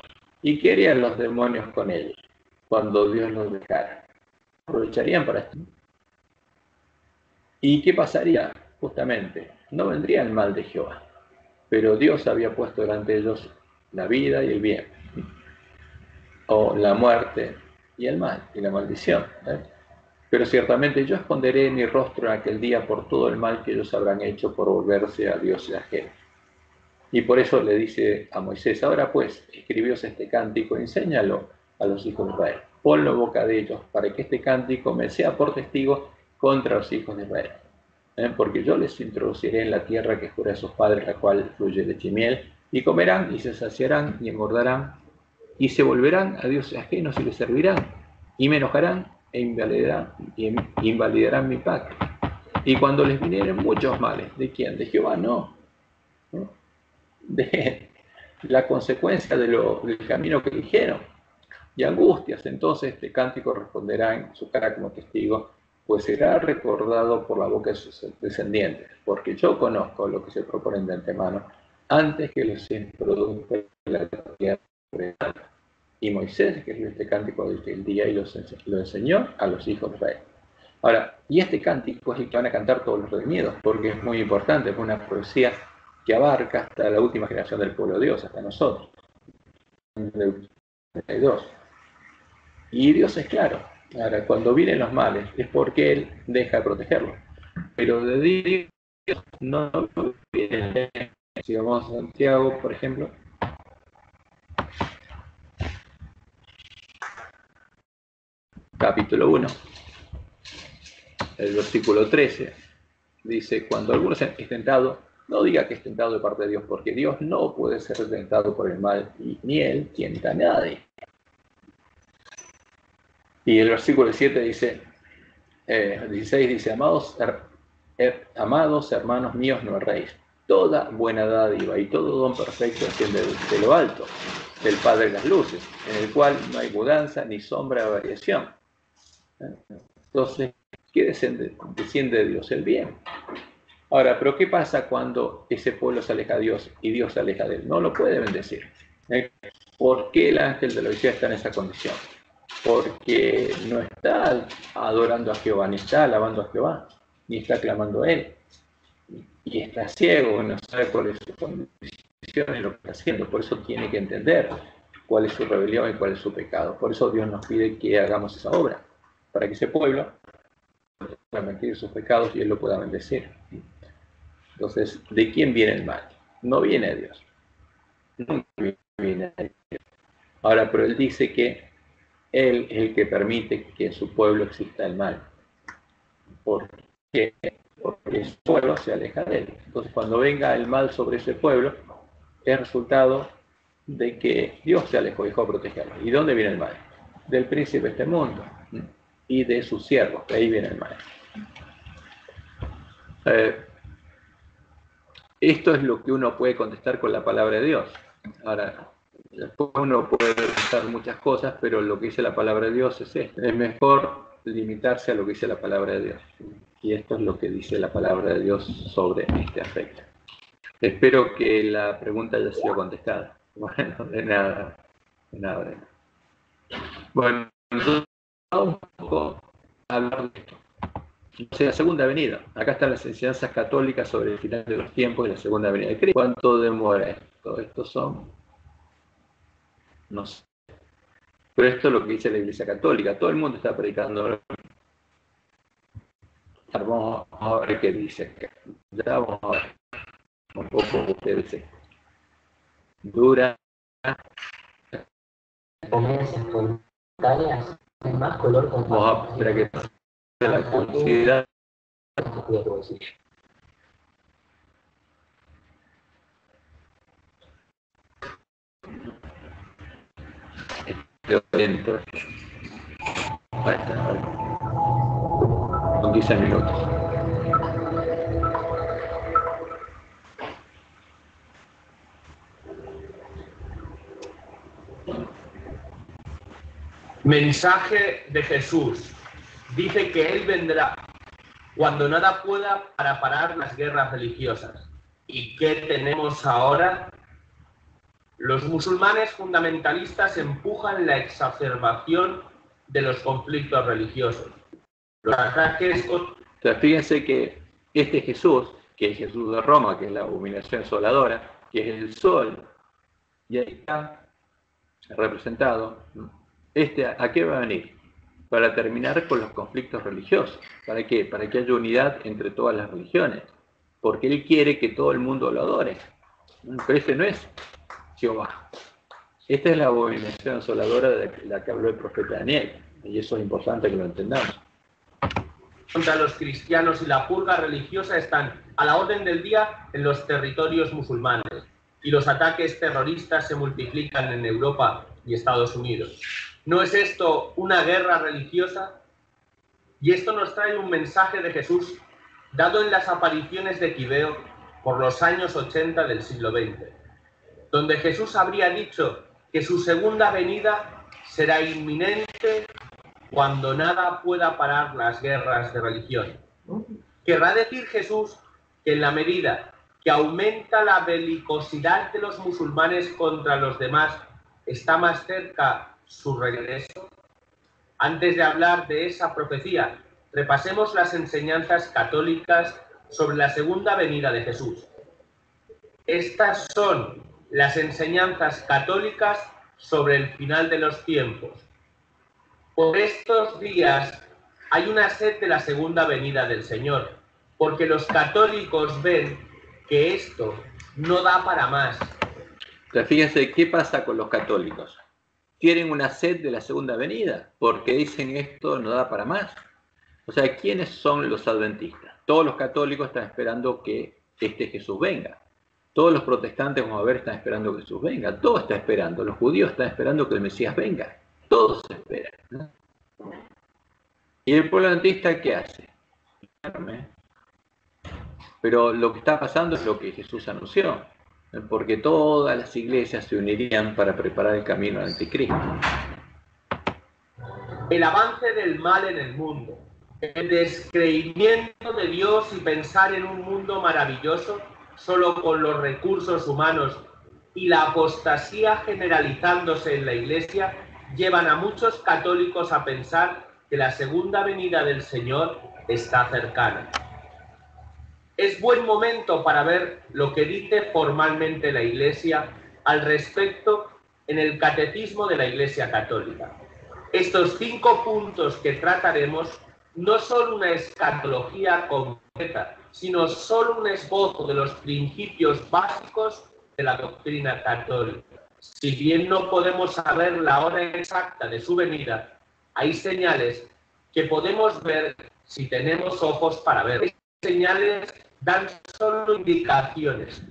¿Y qué harían los demonios con ellos cuando Dios los dejara? ¿Aprovecharían para esto? ¿Y qué pasaría? Justamente, no vendría el mal de Jehová, pero Dios había puesto delante de ellos la vida y el bien, o la muerte y el mal, y la maldición. Pero ciertamente yo esconderé mi rostro en aquel día por todo el mal que ellos habrán hecho por volverse a Dios ajeno. Y por eso le dice a Moisés: ahora pues, escribíos este cántico, enséñalo a los hijos de Israel, ponlo en boca de ellos, para que este cántico me sea por testigo contra los hijos de Israel. Porque yo les introduciré en la tierra que juré a sus padres, la cual fluye leche y miel, y comerán, y se saciarán, y engordarán, y se volverán a dioses ajenos y les servirán, y me enojarán, e invalidarán mi pacto. Y cuando les vinieren muchos males, ¿de quién? De Jehová, no. De la consecuencia del camino que eligieron, y angustias. Entonces este cántico responderá en su cara como testigo, pues será recordado por la boca de sus descendientes, porque yo conozco lo que se proponen de antemano, antes que los introduzca en la tierra. Y Moisés escribió este cántico el día y lo enseñó a los hijos de Israel. Ahora, y este cántico es el que van a cantar todos los redimidos, porque es muy importante, es una profecía que abarca hasta la última generación del pueblo de Dios, hasta nosotros. 32. Y Dios es claro. Ahora, cuando vienen los males es porque Él deja de protegerlos. Pero de Dios no viene. Si vamos a Santiago, por ejemplo, capítulo 1, el versículo 13, dice: cuando alguno es tentado, no diga que es tentado de parte de Dios, porque Dios no puede ser tentado por el mal, y ni Él tienta a nadie. Y el versículo 7 dice, 16 dice: amados hermanos míos, no erréis. Toda buena dádiva y todo don perfecto desciende de lo alto, del Padre de las luces, en el cual no hay mudanza ni sombra de variación. Entonces, ¿Qué desciende de Dios? El bien. Ahora, pero ¿qué pasa cuando ese pueblo se aleja de Dios y Dios se aleja de él? No lo puede bendecir. ¿Por qué el ángel de la Odisea está en esa condición? Porque no está adorando a Jehová, ni está alabando a Jehová, ni está clamando a él. Y está ciego, no sabe cuál es su condición y lo que está haciendo. Por eso tiene que entender cuál es su rebelión y cuál es su pecado. Por eso Dios nos pide que hagamos esa obra, para que ese pueblo pueda arrepentir sus pecados y él lo pueda bendecir. Entonces, ¿de quién viene el mal? No viene de Dios. Nunca viene de Dios. Ahora, pero él dice que él es el que permite que en su pueblo exista el mal. ¿Por qué? Porque su pueblo se aleja de él. Entonces, cuando venga el mal sobre ese pueblo, es resultado de que Dios se alejó y dejó de protegerlo. ¿Y dónde viene el mal? Del príncipe de este mundo y de sus siervos. De ahí viene el mal. Esto es lo que uno puede contestar con la palabra de Dios. Ahora, después uno puede contestar muchas cosas, pero lo que dice la palabra de Dios es esto. Es mejor limitarse a lo que dice la palabra de Dios. Y esto es lo que dice la palabra de Dios sobre este aspecto. Espero que la pregunta haya sido contestada. Bueno, de nada. Bueno, nosotros vamos un poco a hablar de esto. O sea, la segunda venida. Acá están las enseñanzas católicas sobre el final de los tiempos y la segunda venida de Cristo. ¿Cuánto demora esto? Estos son, no sé. Pero esto es lo que dice la Iglesia Católica. Todo el mundo está predicando. Vamos a ver qué dice acá. Ya vamos a ver un poco ustedes. Dura. Comidas espontáneas, más color con Vamos a esperar que pase la publicidad. Dentro. Con 15 minutos. Mensaje de Jesús. Dice que Él vendrá cuando nada pueda para parar las guerras religiosas. ¿Y qué tenemos ahora? Los musulmanes fundamentalistas empujan la exacerbación de los conflictos religiosos. Los ataques... Entonces, fíjense que este Jesús, que es Jesús de Roma, que es la abominación asoladora, que es el sol, y ahí está representado, ¿a qué va a venir? Para terminar con los conflictos religiosos. ¿Para qué? Para que haya unidad entre todas las religiones. Porque Él quiere que todo el mundo lo adore. Pero ese no es Jehová. Esta es la abominación asoladora de la que habló el profeta Daniel. Y eso es importante que lo entendamos. Contra los cristianos y la purga religiosa están a la orden del día en los territorios musulmanes. Y los ataques terroristas se multiplican en Europa y Estados Unidos. ¿No es esto una guerra religiosa? Y esto nos trae un mensaje de Jesús dado en las apariciones de Quibeo por los años 80 del siglo XX, donde Jesús habría dicho que su segunda venida será inminente cuando nada pueda parar las guerras de religión. Querrá decir Jesús que en la medida que aumenta la belicosidad de los musulmanes contra los demás, está más cerca su regreso. Antes de hablar de esa profecía, repasemos las enseñanzas católicas sobre la segunda venida de Jesús. Estas son las enseñanzas católicas sobre el final de los tiempos. Por estos días hay una sed de la segunda venida del Señor, porque los católicos ven que esto no da para más. Entonces, fíjense, ¿qué pasa con los católicos? Tienen una sed de la segunda venida, porque dicen esto no da para más. O sea, ¿quiénes son los adventistas? Todos los católicos están esperando que este Jesús venga. Todos los protestantes, vamos a ver, están esperando que Jesús venga. Todo está esperando. Los judíos están esperando que el Mesías venga. Todos esperan, ¿no? ¿Y el pueblo adventista qué hace? Pero lo que está pasando es lo que Jesús anunció, porque todas las iglesias se unirían para preparar el camino al anticristo. El avance del mal en el mundo, El descreimiento de Dios y pensar en un mundo maravilloso solo con los recursos humanos y la apostasía generalizándose en la Iglesia llevan a muchos católicos a pensar que la segunda venida del Señor está cercana. Es buen momento para ver lo que dice formalmente la Iglesia al respecto en el Catecismo de la Iglesia Católica. Estos 5 puntos que trataremos no son una escatología completa, sino solo un esbozo de los principios básicos de la doctrina católica. Si bien no podemos saber la hora exacta de su venida, hay señales que podemos ver si tenemos ojos para ver. Estas señales dan solo indicaciones,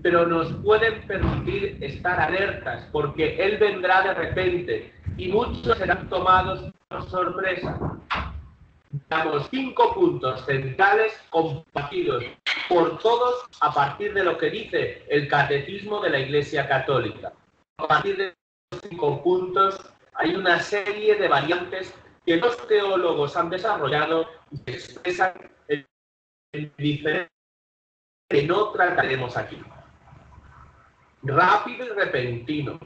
pero nos pueden permitir estar alertas porque Él vendrá de repente y muchos serán tomados por sorpresa. Damos 5 puntos centrales compartidos por todos a partir de lo que dice el Catecismo de la Iglesia Católica. A partir de los 5 puntos hay una serie de variantes que los teólogos han desarrollado y que expresan el diferente que no trataremos aquí. Rápido y repentino.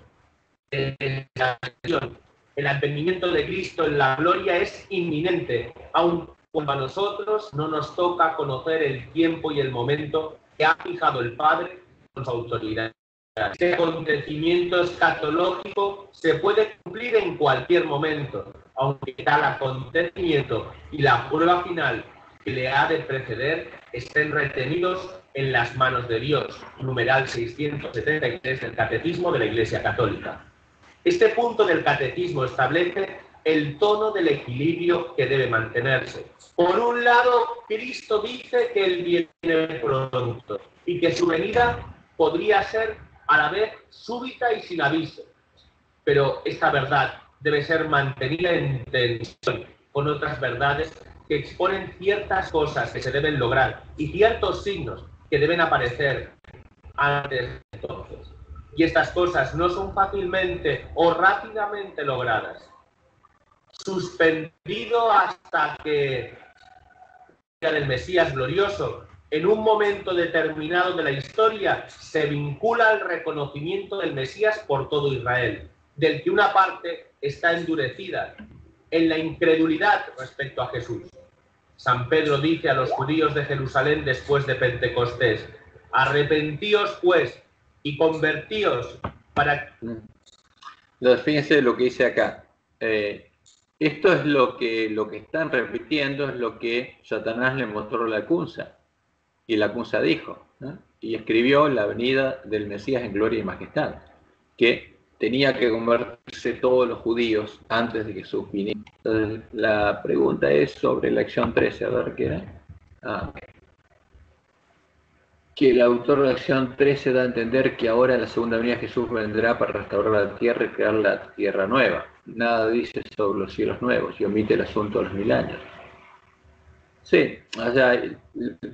El advenimiento de Cristo en la gloria es inminente, aun cuando a nosotros no nos toca conocer el tiempo y el momento que ha fijado el Padre con su autoridad. Este acontecimiento escatológico se puede cumplir en cualquier momento, aunque tal acontecimiento y la prueba final que le ha de preceder estén retenidos en las manos de Dios. Numeral 673 del Catecismo de la Iglesia Católica. Este punto del Catecismo establece el tono del equilibrio que debe mantenerse. Por un lado, Cristo dice que Él viene pronto y que su venida podría ser a la vez súbita y sin aviso. Pero esta verdad debe ser mantenida en tensión con otras verdades que exponen ciertas cosas que se deben lograr y ciertos signos que deben aparecer antes de entonces. Y estas cosas no son fácilmente o rápidamente logradas. Suspendido hasta que del Mesías glorioso, en un momento determinado de la historia, se vincula al reconocimiento del Mesías por todo Israel, del que una parte está endurecida en la incredulidad respecto a Jesús. San Pedro dice a los judíos de Jerusalén después de Pentecostés: arrepentíos pues y convertíos para... Fíjense lo que dice acá. Esto es lo que están repitiendo, es lo que Satanás le mostró a Lacunza. Y Lacunza dijo, ¿no? Y escribió la venida del Mesías en gloria y majestad, que tenía que convertirse todos los judíos antes de que Jesús viniera. Entonces, la pregunta es sobre la acción 13, a ver qué era. Que el autor de la acción 13 da a entender que ahora en la segunda venida Jesús vendrá para restaurar la tierra y crear la tierra nueva. Nada dice sobre los cielos nuevos y omite el asunto de los 1000 años. Sí, o sea,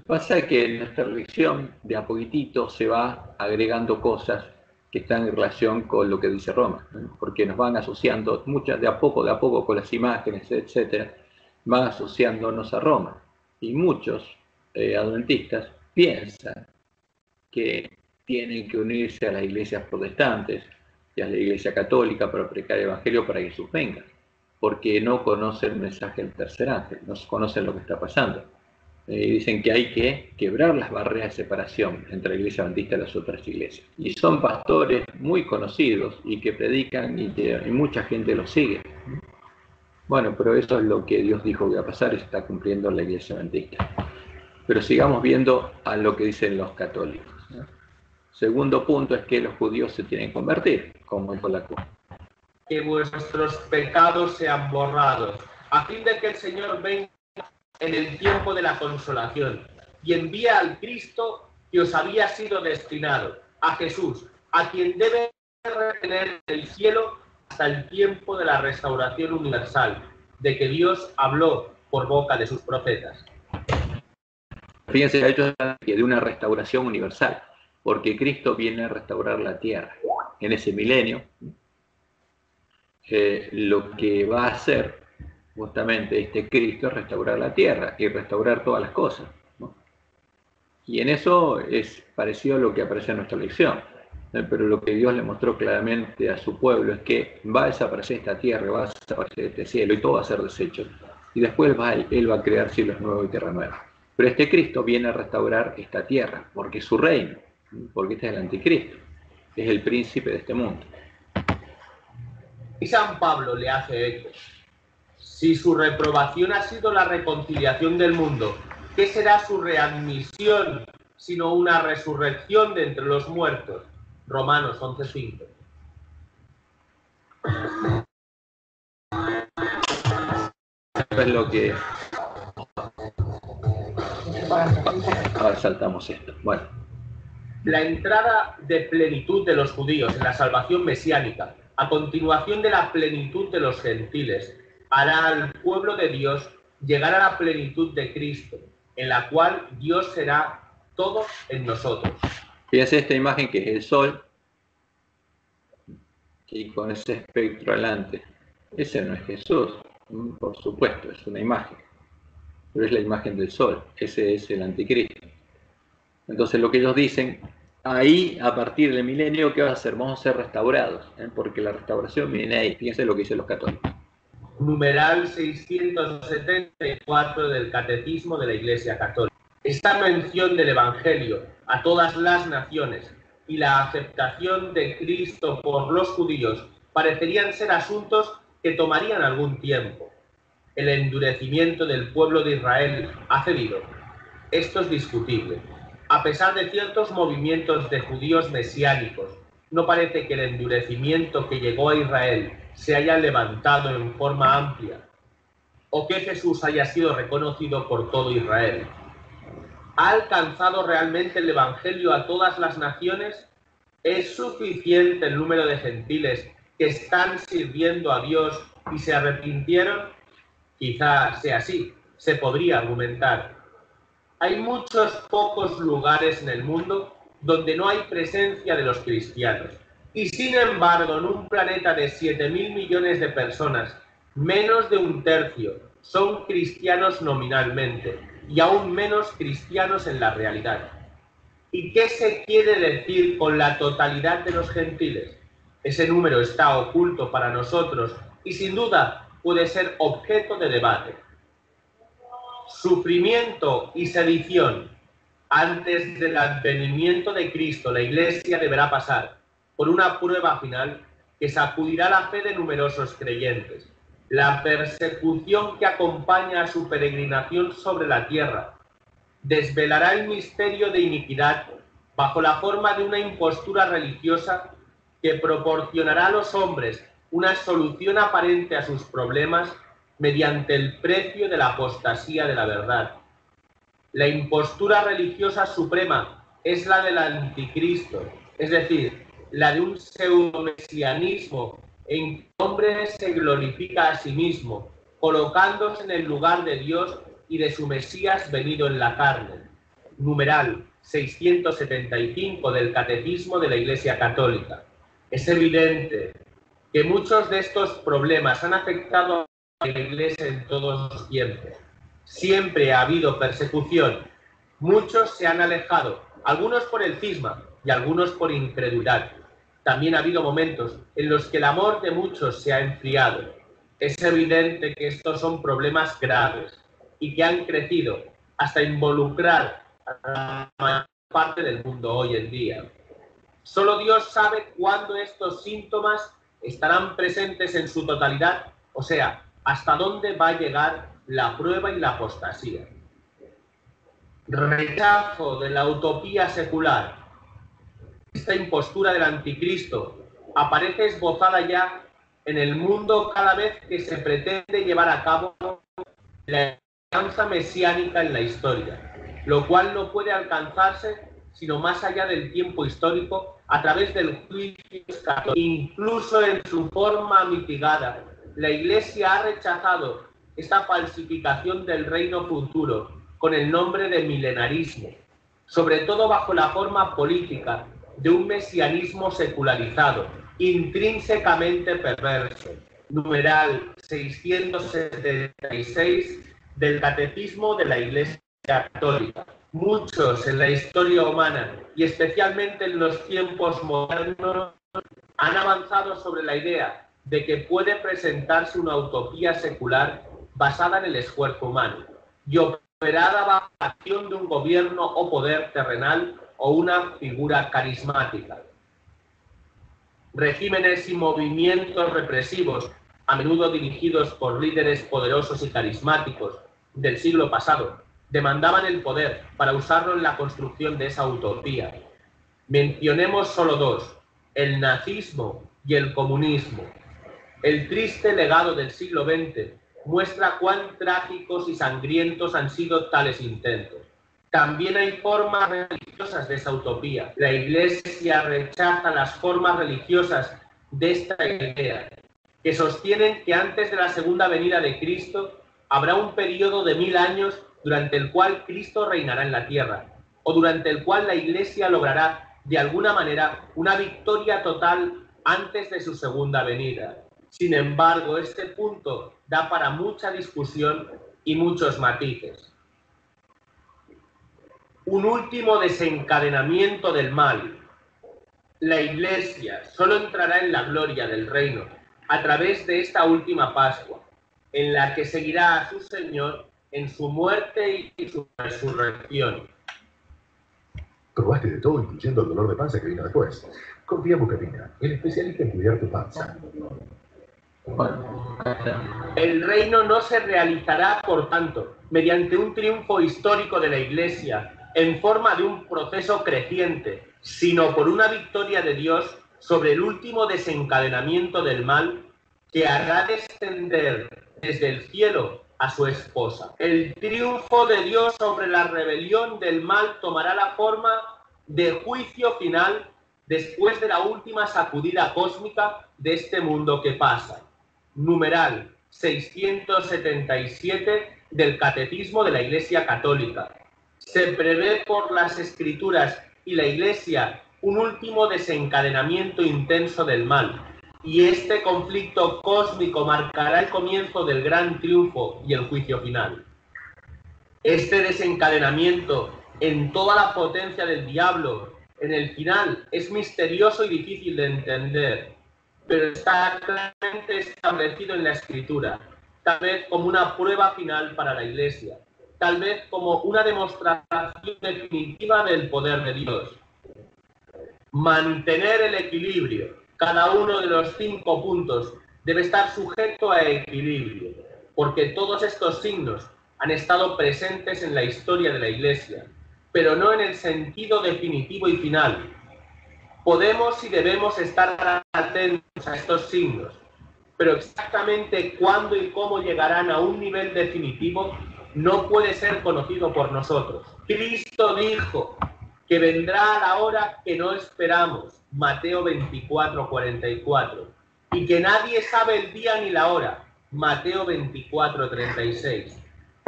pasa que en nuestra religión de a poquitito se va agregando cosas que están en relación con lo que dice Roma, ¿no? Porque nos van asociando muchas de a poco con las imágenes, etcétera, van asociándonos a Roma. Y muchos adventistas piensan que tienen que unirse a las iglesias protestantes y a la iglesia católica para predicar el evangelio para que Jesús venga, porque no conocen el mensaje del tercer ángel, no conocen lo que está pasando. Dicen que hay que quebrar las barreras de separación entre la iglesia adventista y las otras iglesias. Y son pastores muy conocidos y que predican y mucha gente los sigue. Bueno, pero eso es lo que Dios dijo que iba a pasar y se está cumpliendo en la iglesia adventista. Pero sigamos viendo a lo que dicen los católicos, ¿no? Segundo punto es que los judíos se tienen que convertir, como dijo la cruz. Que vuestros pecados sean borrados, a fin de que el Señor venga en el tiempo de la consolación y envíe al Cristo que os había sido destinado, a Jesús, a quien debe retener el cielo hasta el tiempo de la restauración universal, de que Dios habló por boca de sus profetas. Fíjense, ellos hablan de una restauración universal, porque Cristo viene a restaurar la tierra. En ese milenio, lo que va a hacer justamente este Cristo es restaurar la tierra y restaurar todas las cosas, ¿no? Y en eso es parecido a lo que aparece en nuestra lección. Pero lo que Dios le mostró claramente a su pueblo es que va a desaparecer esta tierra, va a desaparecer este cielo y todo va a ser deshecho. Y después Él va a crear cielos nuevos y tierra nueva. Pero este Cristo viene a restaurar esta tierra, porque es su reino, porque este es el anticristo, es el príncipe de este mundo. Y San Pablo le hace eco. Si su reprobación ha sido la reconciliación del mundo, ¿qué será su readmisión sino una resurrección de entre los muertos? Romanos 11:5. Eso es lo que... Ahora saltamos esto. Bueno. La entrada de plenitud de los judíos en la salvación mesiánica, a continuación de la plenitud de los gentiles, hará al pueblo de Dios llegar a la plenitud de Cristo, en la cual Dios será todo en nosotros. Fíjense esta imagen que es el sol, y con ese espectro adelante. Ese no es Jesús, por supuesto, es una imagen, pero es la imagen del sol, ese es el anticristo. Entonces lo que ellos dicen, ahí a partir del milenio, ¿qué va a hacer? Vamos a ser restaurados, porque la restauración viene ahí. Fíjense lo que dicen los católicos. Numeral 674 del Catecismo de la Iglesia Católica. Esta mención del Evangelio a todas las naciones y la aceptación de Cristo por los judíos parecerían ser asuntos que tomarían algún tiempo. El endurecimiento del pueblo de Israel ha cedido. Esto es discutible. A pesar de ciertos movimientos de judíos mesiánicos, no parece que el endurecimiento que llegó a Israel se haya levantado en forma amplia, o que Jesús haya sido reconocido por todo Israel. ¿Ha alcanzado realmente el Evangelio a todas las naciones? ¿Es suficiente el número de gentiles que están sirviendo a Dios y se arrepintieron? Quizá sea así, se podría argumentar. Hay muchos pocos lugares en el mundo donde no hay presencia de los cristianos. Y sin embargo, en un planeta de 7.000 millones de personas, menos de un tercio son cristianos nominalmente y aún menos cristianos en la realidad. ¿Y qué se quiere decir con la totalidad de los gentiles? Ese número está oculto para nosotros y sin duda puede ser objeto de debate. Sufrimiento y sedición. Antes del advenimiento de Cristo, la Iglesia deberá pasar por una prueba final que sacudirá la fe de numerosos creyentes. La persecución que acompaña a su peregrinación sobre la tierra desvelará el misterio de iniquidad bajo la forma de una impostura religiosa que proporcionará a los hombres una solución aparente a sus problemas mediante el precio de la apostasía de la verdad. La impostura religiosa suprema es la del anticristo, es decir, la de un pseudomesianismo en que el hombre se glorifica a sí mismo, colocándose en el lugar de Dios y de su Mesías venido en la carne. Numeral 675 del Catecismo de la Iglesia Católica. Es evidente que muchos de estos problemas han afectado a la Iglesia en todos los tiempos. Siempre ha habido persecución. Muchos se han alejado, algunos por el cisma y algunos por incredulidad. También ha habido momentos en los que el amor de muchos se ha enfriado. Es evidente que estos son problemas graves y que han crecido hasta involucrar a la mayor parte del mundo hoy en día. Solo Dios sabe cuándo estos síntomas estarán presentes en su totalidad, o sea, hasta dónde va a llegar la prueba y la apostasía. Rechazo de la utopía secular. Esta impostura del anticristo aparece esbozada ya en el mundo cada vez que se pretende llevar a cabo la esperanza mesiánica en la historia, lo cual no puede alcanzarse sino más allá del tiempo histórico a través del juicio católico. Incluso en su forma mitigada, la Iglesia ha rechazado esta falsificación del reino futuro con el nombre de milenarismo, sobre todo bajo la forma política de un mesianismo secularizado, intrínsecamente perverso. numeral 676 del Catecismo de la Iglesia Católica. Muchos en la historia humana y especialmente en los tiempos modernos han avanzado sobre la idea de que puede presentarse una utopía secular basada en el esfuerzo humano y operada bajo la acción de un gobierno o poder terrenal o una figura carismática. Regímenes y movimientos represivos, a menudo dirigidos por líderes poderosos y carismáticos del siglo pasado, demandaban el poder para usarlo en la construcción de esa utopía. Mencionemos solo dos, el nazismo y el comunismo. El triste legado del siglo XX muestra cuán trágicos y sangrientos han sido tales intentos. También hay formas religiosas de esa utopía. La Iglesia rechaza las formas religiosas de esta idea, que sostienen que antes de la segunda venida de Cristo habrá un periodo de 1000 años durante el cual Cristo reinará en la tierra, o durante el cual la Iglesia logrará, de alguna manera, una victoria total antes de su segunda venida. Sin embargo, este punto da para mucha discusión y muchos matices. Un último desencadenamiento del mal. La Iglesia solo entrará en la gloria del reino a través de esta última Pascua, en la que seguirá a su Señor en su muerte y su resurrección. Probaste de todo, incluyendo el dolor de panza que vino después. Confía en Bucatina, el especialista en cuidar tu panza. Bueno, El reino no se realizará, por tanto, mediante un triunfo histórico de la Iglesia en forma de un proceso creciente, sino por una victoria de Dios sobre el último desencadenamiento del mal que hará descender desde el cielo a su esposa. El triunfo de Dios sobre la rebelión del mal tomará la forma de juicio final después de la última sacudida cósmica de este mundo que pasa. Numeral 677 del Catecismo de la Iglesia Católica. Se prevé por las Escrituras y la Iglesia un último desencadenamiento intenso del mal, y este conflicto cósmico marcará el comienzo del gran triunfo y el juicio final. Este desencadenamiento en toda la potencia del diablo en el final es misterioso y difícil de entender, pero está claramente establecido en la Escritura, tal vez como una prueba final para la Iglesia, tal vez como una demostración definitiva del poder de Dios. Mantener el equilibrio. Cada uno de los 5 puntos debe estar sujeto a equilibrio, porque todos estos signos han estado presentes en la historia de la Iglesia, pero no en el sentido definitivo y final. Podemos y debemos estar atentos a estos signos, pero exactamente cuándo y cómo llegarán a un nivel definitivo no puede ser conocido por nosotros. Cristo dijo que vendrá a la hora que no esperamos, Mateo 24:44, y que nadie sabe el día ni la hora, Mateo 24:36.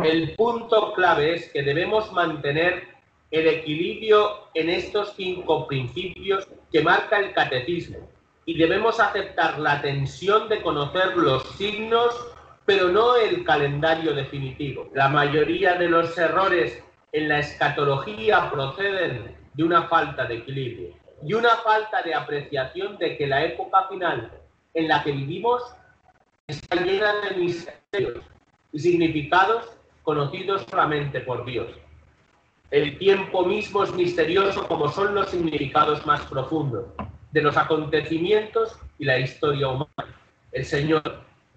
El punto clave es que debemos mantener el equilibrio en estos 5 principios que marca el catecismo, y debemos aceptar la tensión de conocer los signos, pero no el calendario definitivo. La mayoría de los errores en la escatología proceden de una falta de equilibrio y una falta de apreciación de que la época final en la que vivimos está llena de misterios y significados conocidos solamente por Dios. El tiempo mismo es misterioso, como son los significados más profundos de los acontecimientos y la historia humana. El Señor,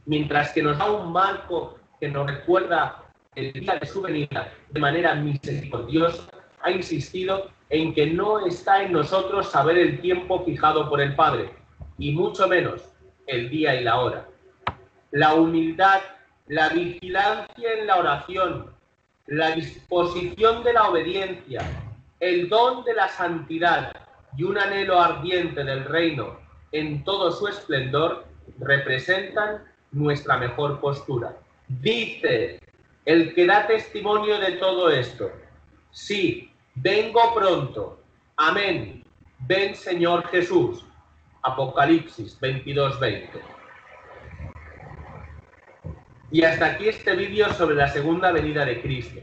mientras que nos da un marco que nos recuerda el día de su venida de manera misericordiosa, ha insistido en que no está en nosotros saber el tiempo fijado por el Padre, y mucho menos el día y la hora. La humildad, la vigilancia en la oración, la disposición de la obediencia, el don de la santidad y un anhelo ardiente del reino en todo su esplendor representan nuestra mejor postura. Dice el que da testimonio de todo esto: sí, vengo pronto. Amén. Ven, Señor Jesús. Apocalipsis 22:20. Y hasta aquí este vídeo sobre la segunda venida de Cristo.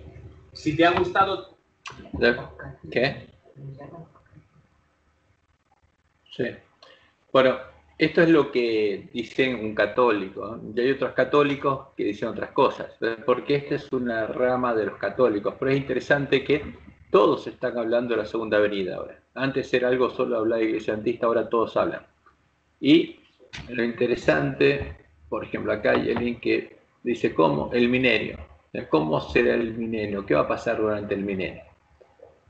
Si te ha gustado... ¿Qué? Sí. Bueno, esto es lo que dicen un católico, ¿no? Y hay otros católicos que dicen otras cosas, porque esta es una rama de los católicos, pero es interesante que todos están hablando de la segunda venida ahora. Antes era algo solo hablar de Iglesia Adventista, ahora todos hablan. Y lo interesante, por ejemplo, acá hay alguien que dice, ¿cómo? El milenio. ¿Cómo será el milenio? ¿Qué va a pasar durante el milenio?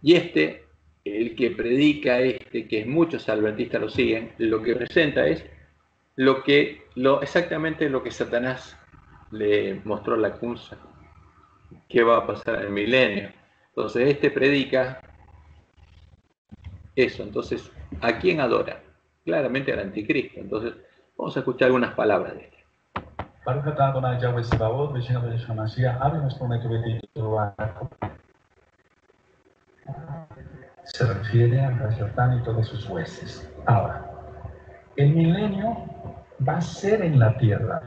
Y el que predica que muchos adventistas lo siguen, lo que presenta es exactamente lo que Satanás le mostró a la Kunza, qué va a pasar en el milenio. Entonces predica eso. Entonces, ¿a quién adora? Claramente al anticristo. Entonces, vamos a escuchar algunas palabras de él. Baruch atah Adonai Yahweh Sebaot, B'Shem HaMashiach, abre nuestro método bendito. Se refiere a Satán y todos sus jueces. Ahora, el milenio va a ser en la tierra.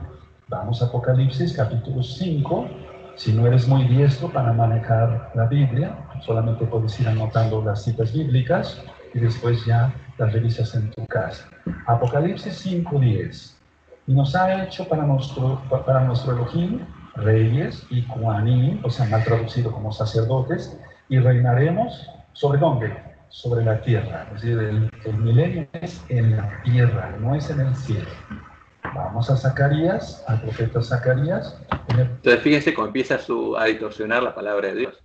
Vamos a Apocalipsis capítulo 5. Si no eres muy diestro para manejar la Biblia, solamente puedes ir anotando las citas bíblicas y después ya las revisas en tu casa. Apocalipsis 5:10. Y nos ha hecho para nuestro Elohim reyes y Kohanim, o sea, mal traducido como sacerdotes, y reinaremos ¿sobre dónde? Sobre la tierra. Es decir, el milenio es en la tierra, no es en el cielo. Vamos a Zacarías, al profeta Zacarías. Entonces fíjense cómo empieza a distorsionar la palabra de Dios.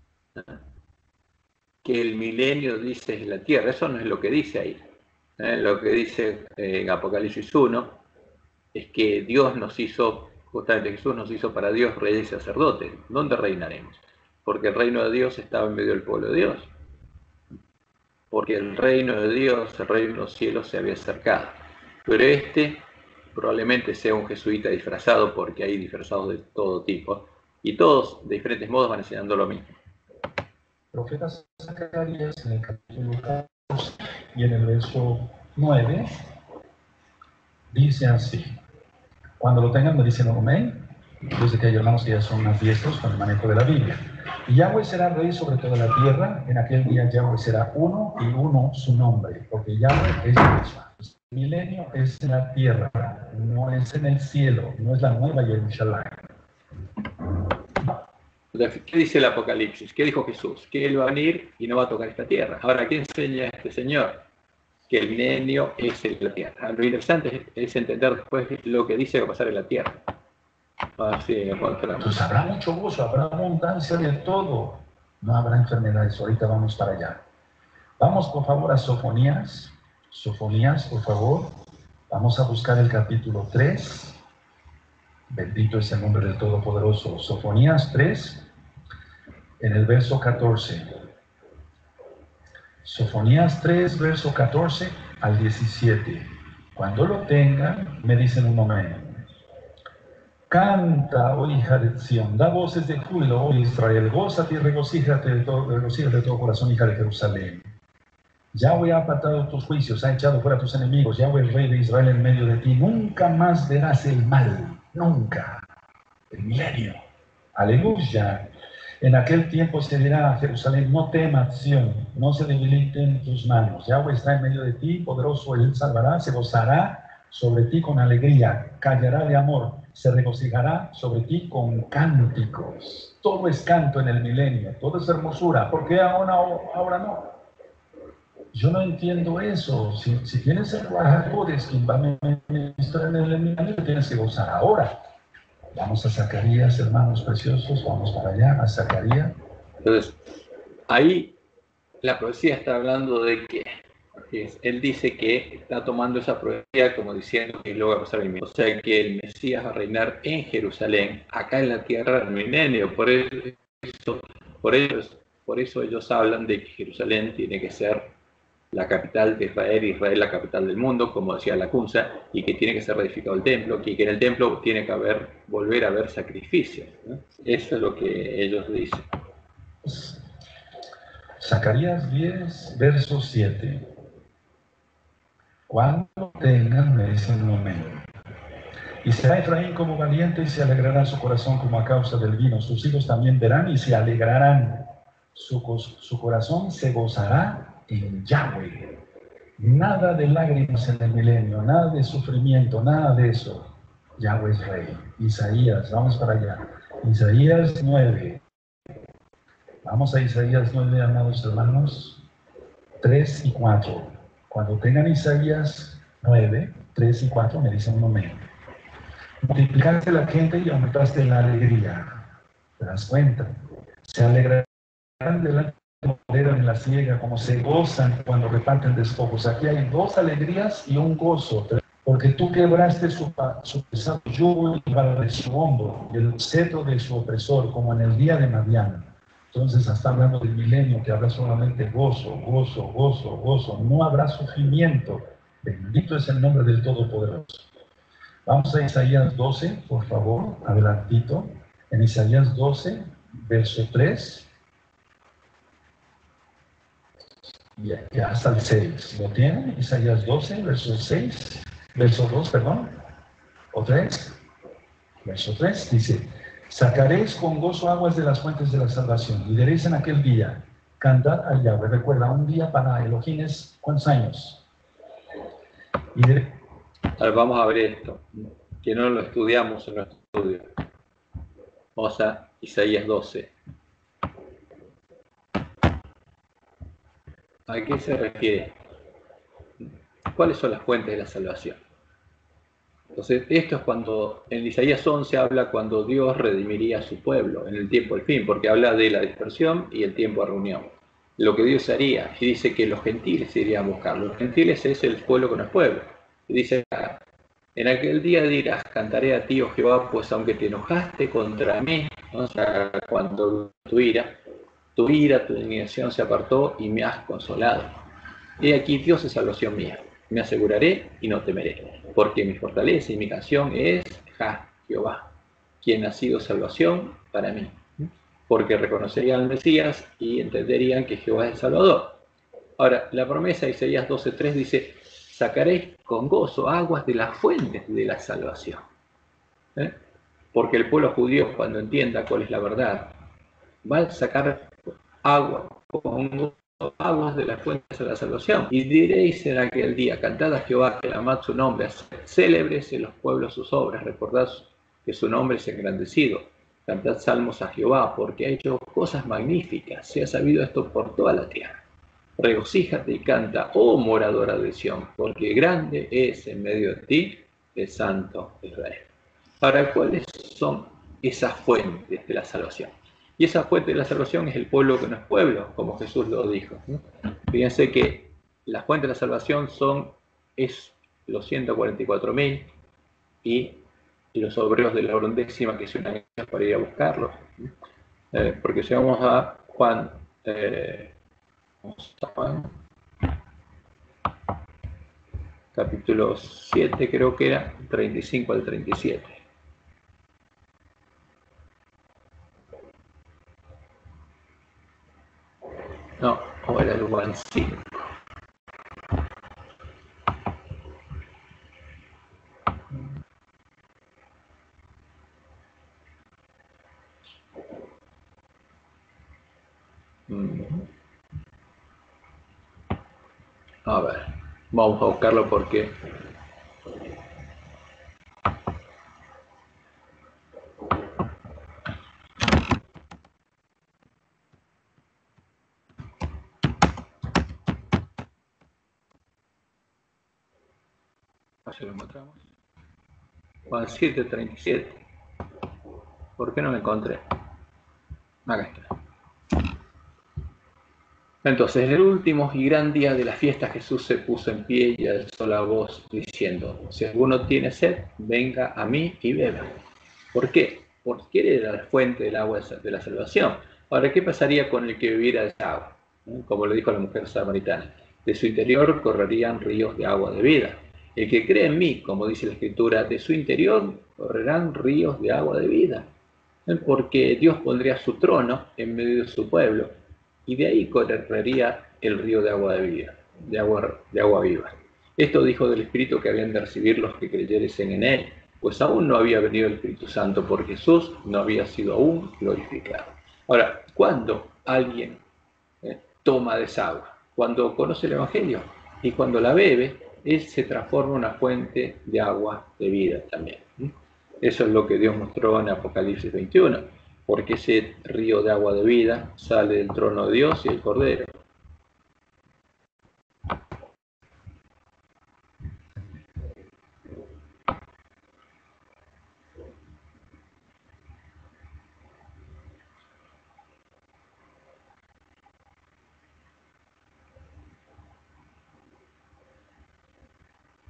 Que el milenio dice es la tierra, eso no es lo que dice ahí. Lo que dice en Apocalipsis 1 es que Dios nos hizo, justamente Jesús nos hizo para Dios reyes y sacerdotes. ¿Dónde reinaremos? Porque el reino de Dios estaba en medio del pueblo de Dios. Porque el reino de Dios, el reino de los cielos se había acercado. Pero probablemente sea un jesuita disfrazado, porque hay disfrazados de todo tipo, y todos de diferentes modos van enseñando lo mismo. Profeta Zacarías en el capítulo 14 y en el verso 9 dice así. Cuando lo tengan me dicen amén. Yo sé que hay hermanos que ya son más diestros con el manejo de la Biblia. Y Yahweh será rey sobre toda la tierra. En aquel día Yahweh será uno y uno su nombre, porque Yahweh es Yahweh. El milenio es en la tierra, no es en el cielo, no es la nueva Jerusalén. ¿Qué dice el Apocalipsis? ¿Qué dijo Jesús? Que Él va a venir y no va a tocar esta tierra. Ahora, ¿qué enseña este señor? Que el milenio es en la tierra. Lo interesante es entender después lo que dice que va a pasar en la tierra. Así encontramos. Pues habrá mucho gozo, habrá abundancia de todo. No habrá enfermedades. Ahorita vamos para allá. Vamos, por favor, a Sofonías. Sofonías, por favor. Vamos a buscar el capítulo 3. Bendito es el nombre del Todopoderoso. Sofonías 3, en el verso 14. Sofonías 3, verso 14 al 17. Cuando lo tengan, me dicen un momento. Canta, oh hija de Sión, da voces de júbilo, oh Israel, gózate y regocíjate de todo corazón, hija de Jerusalén. Yahweh ha apartado tus juicios, ha echado fuera tus enemigos, Yahweh el rey de Israel en medio de ti. Nunca más verás el mal, nunca. El milenio. Aleluya. En aquel tiempo se dirá a Jerusalén, no temas, Sión, no se debiliten tus manos. Yahweh está en medio de ti, poderoso, Él salvará, se gozará sobre ti con alegría, callará de amor, se regocijará sobre ti con cánticos. Todo es canto en el milenio, todo es hermosura. ¿Por qué ahora no? Yo no entiendo eso. Si tienes el Rahakodes, quien va a ministrar en el milenio, tienes que gozar ahora. Vamos a Zacarías, hermanos preciosos, vamos para allá, a Zacarías. Entonces, ahí la profecía está hablando de que él dice que está tomando esa profecía como diciendo que luego va a pasar el milenio. O sea, que el Mesías va a reinar en Jerusalén, acá en la tierra del milenio. Por eso ellos hablan de que Jerusalén tiene que ser la capital de Israel, Israel la capital del mundo, como decía la Kunza, y que tiene que ser reedificado el templo, y que en el templo tiene que volver a haber sacrificios, ¿no? Eso es lo que ellos dicen. Zacarías 10, verso 7. Cuando tengan, me dicen un momento. Y será Efraín como valiente y se alegrará su corazón como a causa del vino. Sus hijos también verán y se alegrarán. Su corazón se gozará en Yahweh. Nada de lágrimas en el milenio, nada de sufrimiento, nada de eso. Yahweh es rey. Isaías, vamos para allá. Isaías 9. Vamos a Isaías 9, amados hermanos. 3 y 4. Cuando tengan Isaías 9, 3 y 4, me dicen un momento. Multiplicaste la gente y aumentaste la alegría. ¿Te das cuenta? Se alegrarán delante de la en la siega, como se gozan cuando reparten despojos. Aquí hay dos alegrías y un gozo. Porque tú quebraste su pesado yugo y de su hombro, y el cetro de su opresor, como en el día de Madián. Entonces está hablando del milenio, que habrá solamente gozo, gozo, gozo, gozo. No habrá sufrimiento. Bendito es el nombre del Todopoderoso. Vamos a Isaías 12, por favor, adelantito. En Isaías 12, verso 3. Y hasta el 6. ¿Lo tienen? Isaías 12, verso 6. Verso 2, perdón. ¿O 3? Verso 3 dice: sacaréis con gozo aguas de las fuentes de la salvación, y diréis en aquel día, cantad a Yahweh. Recuerda, un día para Elohim es ¿cuántos años? Ahora vamos a ver esto, que no lo estudiamos en nuestro estudio. Vamos a Isaías 12. ¿A qué se refiere? ¿Cuáles son las fuentes de la salvación? Entonces, esto es cuando en Isaías 11 habla cuando Dios redimiría a su pueblo en el tiempo del fin, porque habla de la dispersión y el tiempo de reunión. Lo que Dios haría, y dice que los gentiles irían a buscarlo. Los gentiles es el pueblo que no es pueblo. Y dice, en aquel día dirás, cantaré a ti, oh Jehová, pues aunque te enojaste contra mí, ¿no? O sea, cuando tu ira, tu indignación se apartó y me has consolado. He aquí, Dios es salvación mía. Me aseguraré y no temeré, porque mi fortaleza y mi canción es Jehová, quien ha sido salvación para mí. Porque reconocerían al Mesías y entenderían que Jehová es el Salvador. Ahora, la promesa de Isaías 12:3 dice, sacaréis con gozo aguas de las fuentes de la salvación. Porque el pueblo judío, cuando entienda cuál es la verdad, va a sacar agua con gozo, aguas de las fuentes de la salvación. Y diréis en aquel día, cantad a Jehová, que amad su nombre, célebres en los pueblos sus obras, recordad que su nombre es engrandecido. Cantad salmos a Jehová, porque ha hecho cosas magníficas, se ha sabido esto por toda la tierra. Regocíjate y canta, oh moradora de Sión, porque grande es en medio de ti el Santo Israel. Ahora, ¿cuáles son esas fuentes de la salvación? Y esa fuente de la salvación es el pueblo que no es pueblo, como Jesús lo dijo. Fíjense que la fuente de la salvación es los 144.000 y los obreros de la undécima que se unan para ir a buscarlos. Porque si vamos a Juan, capítulo 7, creo que era, 35 al 37. No, o era el Juan 5. A ver, vamos a buscarlo porque así lo encontramos. Juan 7:37. ¿Por qué no lo encontré? Acá está. Entonces, en el último y gran día de la fiesta, Jesús se puso en pie y alzó la voz diciendo, si alguno tiene sed, venga a mí y beba. ¿Por qué? Porque era la fuente del agua de la salvación. Ahora, ¿qué pasaría con el que bebiera de esa agua? Como le dijo la mujer samaritana, de su interior correrían ríos de agua de vida. El que cree en mí, como dice la Escritura, de su interior correrán ríos de agua de vida. Porque Dios pondría su trono en medio de su pueblo, y de ahí correría el río de agua de vida, de agua viva. Esto dijo del Espíritu que habían de recibir los que creyesen en él, Pues aún no había venido el Espíritu Santo, porque Jesús no había sido aún glorificado. Ahora, ¿cuándo alguien toma de esa agua? Cuando conoce el Evangelio, y cuando la bebe, él se transforma en una fuente de agua de vida también. Eso es lo que Dios mostró en Apocalipsis 21, porque ese río de agua de vida sale del trono de Dios y el Cordero.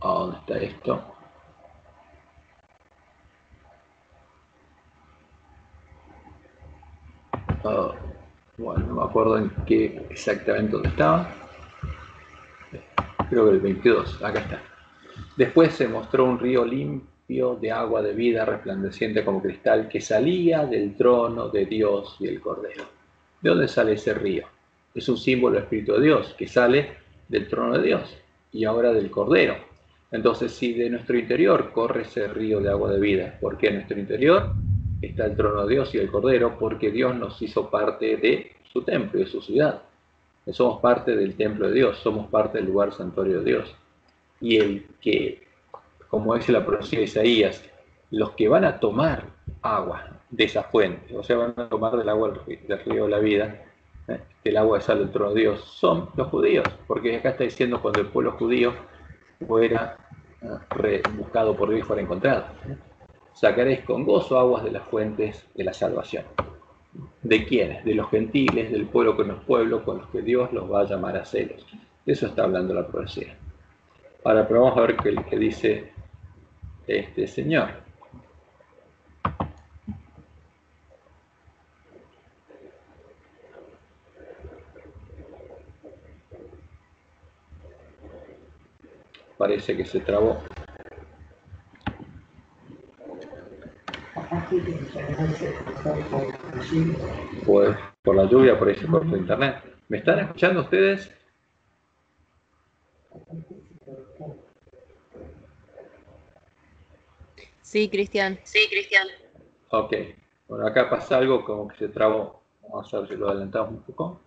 ¿Dónde está esto? Bueno, no me acuerdo en qué exactamente dónde estaba. Creo que el 22, acá está. Después se mostró un río limpio de agua de vida resplandeciente como cristal que salía del trono de Dios y el Cordero. ¿De dónde sale ese río? Es un símbolo del Espíritu de Dios que sale del trono de Dios y ahora del Cordero. Entonces, si de nuestro interior corre ese río de agua de vida, ¿por qué en nuestro interior está el trono de Dios y el Cordero? Porque Dios nos hizo parte de su templo, de su ciudad. Somos parte del templo de Dios, somos parte del lugar santuario de Dios. Y el que, como dice la profecía de Isaías, los que van a tomar agua de esa fuente, o sea, van a tomar del agua del río de la vida, del agua que sale del trono de Dios, son los judíos, porque acá está diciendo cuando el pueblo judío fuera buscado por Dios y fuera encontrado. Sacaréis con gozo aguas de las fuentes de la salvación. ¿De quiénes? De los gentiles, del pueblo con los pueblos, con los que Dios los va a llamar a celos. De eso está hablando la profecía. Ahora, pero vamos a ver qué dice este señor. Parece que se trabó. Pues por la lluvia, por ahí se cortó internet. ¿Me están escuchando ustedes? Sí, Cristian. Ok. Bueno, acá pasa algo como que se trabó. Vamos a ver si lo adelantamos un poco.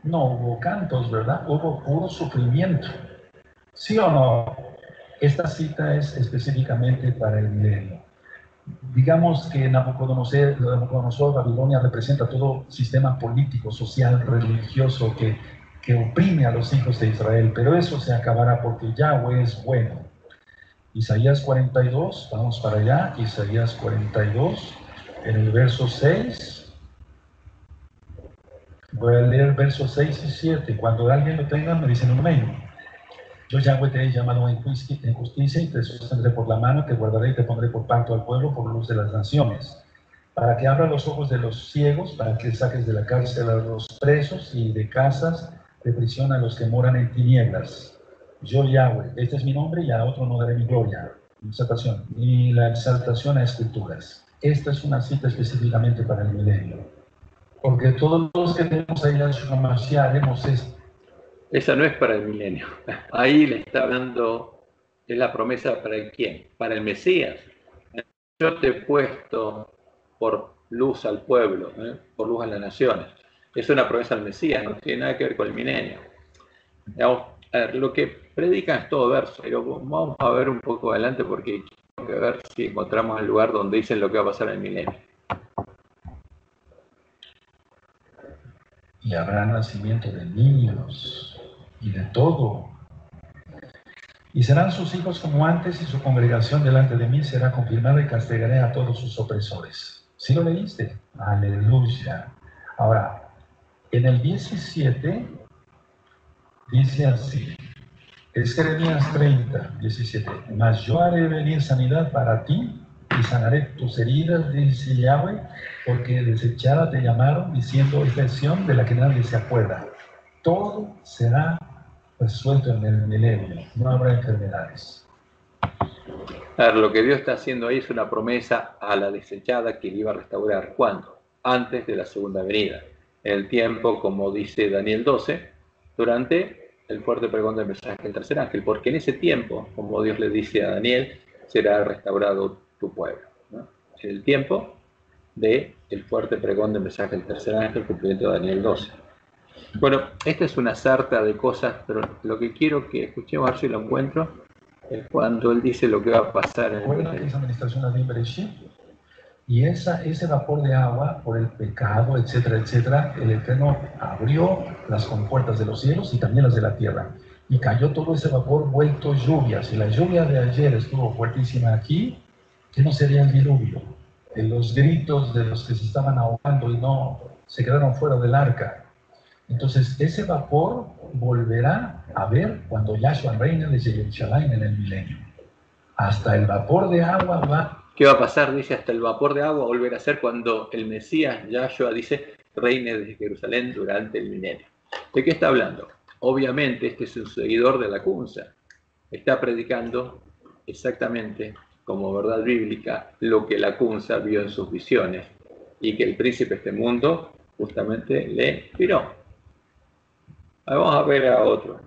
No hubo cantos, ¿verdad? Hubo puro sufrimiento. ¿Sí o no? Esta cita es específicamente para el milenio. Digamos que Nabucodonosor, Babilonia, representa todo sistema político, social, religioso que oprime a los hijos de Israel, pero eso se acabará porque Yahweh es bueno. Isaías 42, vamos para allá, Isaías 42, en el verso 6. Voy a leer versos 6 y 7. Cuando alguien lo tenga, me dicen un amén. Yo, Yahweh, te he llamado en justicia y te sostendré por la mano, te guardaré y te pondré por pacto al pueblo, por luz de las naciones, para que abra los ojos de los ciegos, para que saques de la cárcel a los presos y de casas de prisión a los que moran en tinieblas. Yo, Yahweh, este es mi nombre y a otro no daré mi gloria, ni la exaltación a escrituras. Esta es una cita específicamente para el milenio, porque todos los que tenemos ahí la Yahshua Mashiach haremos esto. Esa no es para el milenio. Ahí le está hablando, es la promesa para el quién, para el Mesías. Yo te he puesto por luz al pueblo, por luz a las naciones. Es una promesa al Mesías, no tiene nada que ver con el milenio. Digamos, a ver, lo que predican es todo verso, pero vamos a ver un poco adelante porque quiero que ver si encontramos el lugar donde dicen lo que va a pasar en el milenio. Y habrá nacimiento de niños y de todo. Y serán sus hijos como antes, y su congregación delante de mí será confirmada, y castigaré a todos sus opresores. ¿Sí lo leíste? Aleluya. Ahora, en el 17 dice así, es Jeremías 30, 17. Mas yo haré venir sanidad para ti y sanaré tus heridas, dice Yahweh, porque desechada te llamaron, diciendo esta acción de la que nadie se acuerda. Todo será resuelto en el milenio, no habrá enfermedades. Claro, lo que Dios está haciendo ahí es una promesa a la desechada que le iba a restaurar. ¿Cuándo? Antes de la segunda venida. En el tiempo, como dice Daniel 12, durante el fuerte pregón del mensaje del tercer ángel, porque en ese tiempo, como Dios le dice a Daniel, será restaurado tu pueblo, ¿no? En el tiempo del fuerte pregón del mensaje del tercer ángel, cumplimiento de Daniel 12. Bueno, esta es una sarta de cosas, pero lo que quiero que escuchemos, a ver si lo encuentro, es cuando él dice lo que va a pasar en el Recuerda que esa administración de Bereshit, y ese vapor de agua, por el pecado, etcétera, etcétera, el Eterno abrió las compuertas de los cielos y también las de la tierra. Y cayó todo ese vapor vuelto lluvia. Si la lluvia de ayer estuvo fuertísima aquí, ¿qué no sería el diluvio? En los gritos de los que se estaban ahogando y no se quedaron fuera del arca. Entonces, ese vapor volverá a ver cuando Yahshua reine desde Jerusalén en el milenio. Hasta el vapor de agua va. ¿Qué va a pasar? Dice, hasta el vapor de agua volverá a ser cuando el Mesías, Yahshua, dice, reine desde Jerusalén durante el milenio. ¿De qué está hablando? Obviamente, este es un seguidor de la Kunza. Está predicando exactamente como verdad bíblica lo que la Kunza vio en sus visiones y que el príncipe de este mundo justamente le inspiró. Vamos a ver a otro.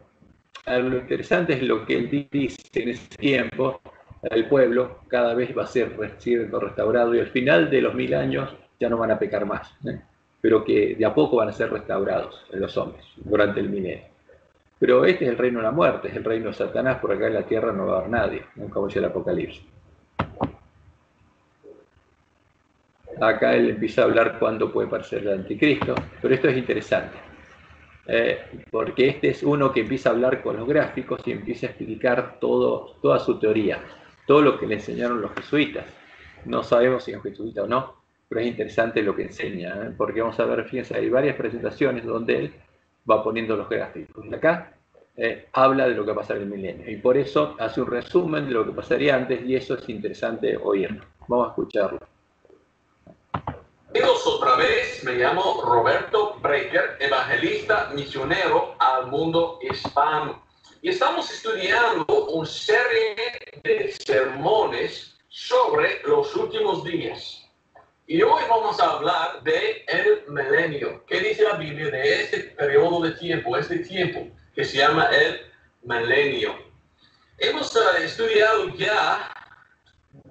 Lo interesante es lo que él dice en ese tiempo. El pueblo cada vez va a ser restaurado y al final de los 1000 años ya no van a pecar más, pero que de a poco van a ser restaurados los hombres durante el milenio. Pero este es el reino de la muerte, es el reino de Satanás. Por acá en la tierra no va a haber nadie, nunca voy a el Apocalipsis. Acá él empieza a hablar cuándo puede aparecer el anticristo, pero esto es interesante. Porque este es uno que empieza a hablar con los gráficos y empieza a explicar toda su teoría, todo lo que le enseñaron los jesuitas. No sabemos si es jesuita o no, pero es interesante lo que enseña, porque vamos a ver, fíjense, hay varias presentaciones donde él va poniendo los gráficos. Y acá habla de lo que va a pasar en el milenio, y por eso hace un resumen de lo que pasaría antes, y eso es interesante oírlo. Vamos a escucharlo. Bienvenidos otra vez, me llamo Roberto Brecker, evangelista misionero al mundo hispano. Y estamos estudiando una serie de sermones sobre los últimos días. Y hoy vamos a hablar de el milenio. ¿Qué dice la Biblia de este periodo de tiempo, este tiempo que se llama el milenio? Hemos estudiado ya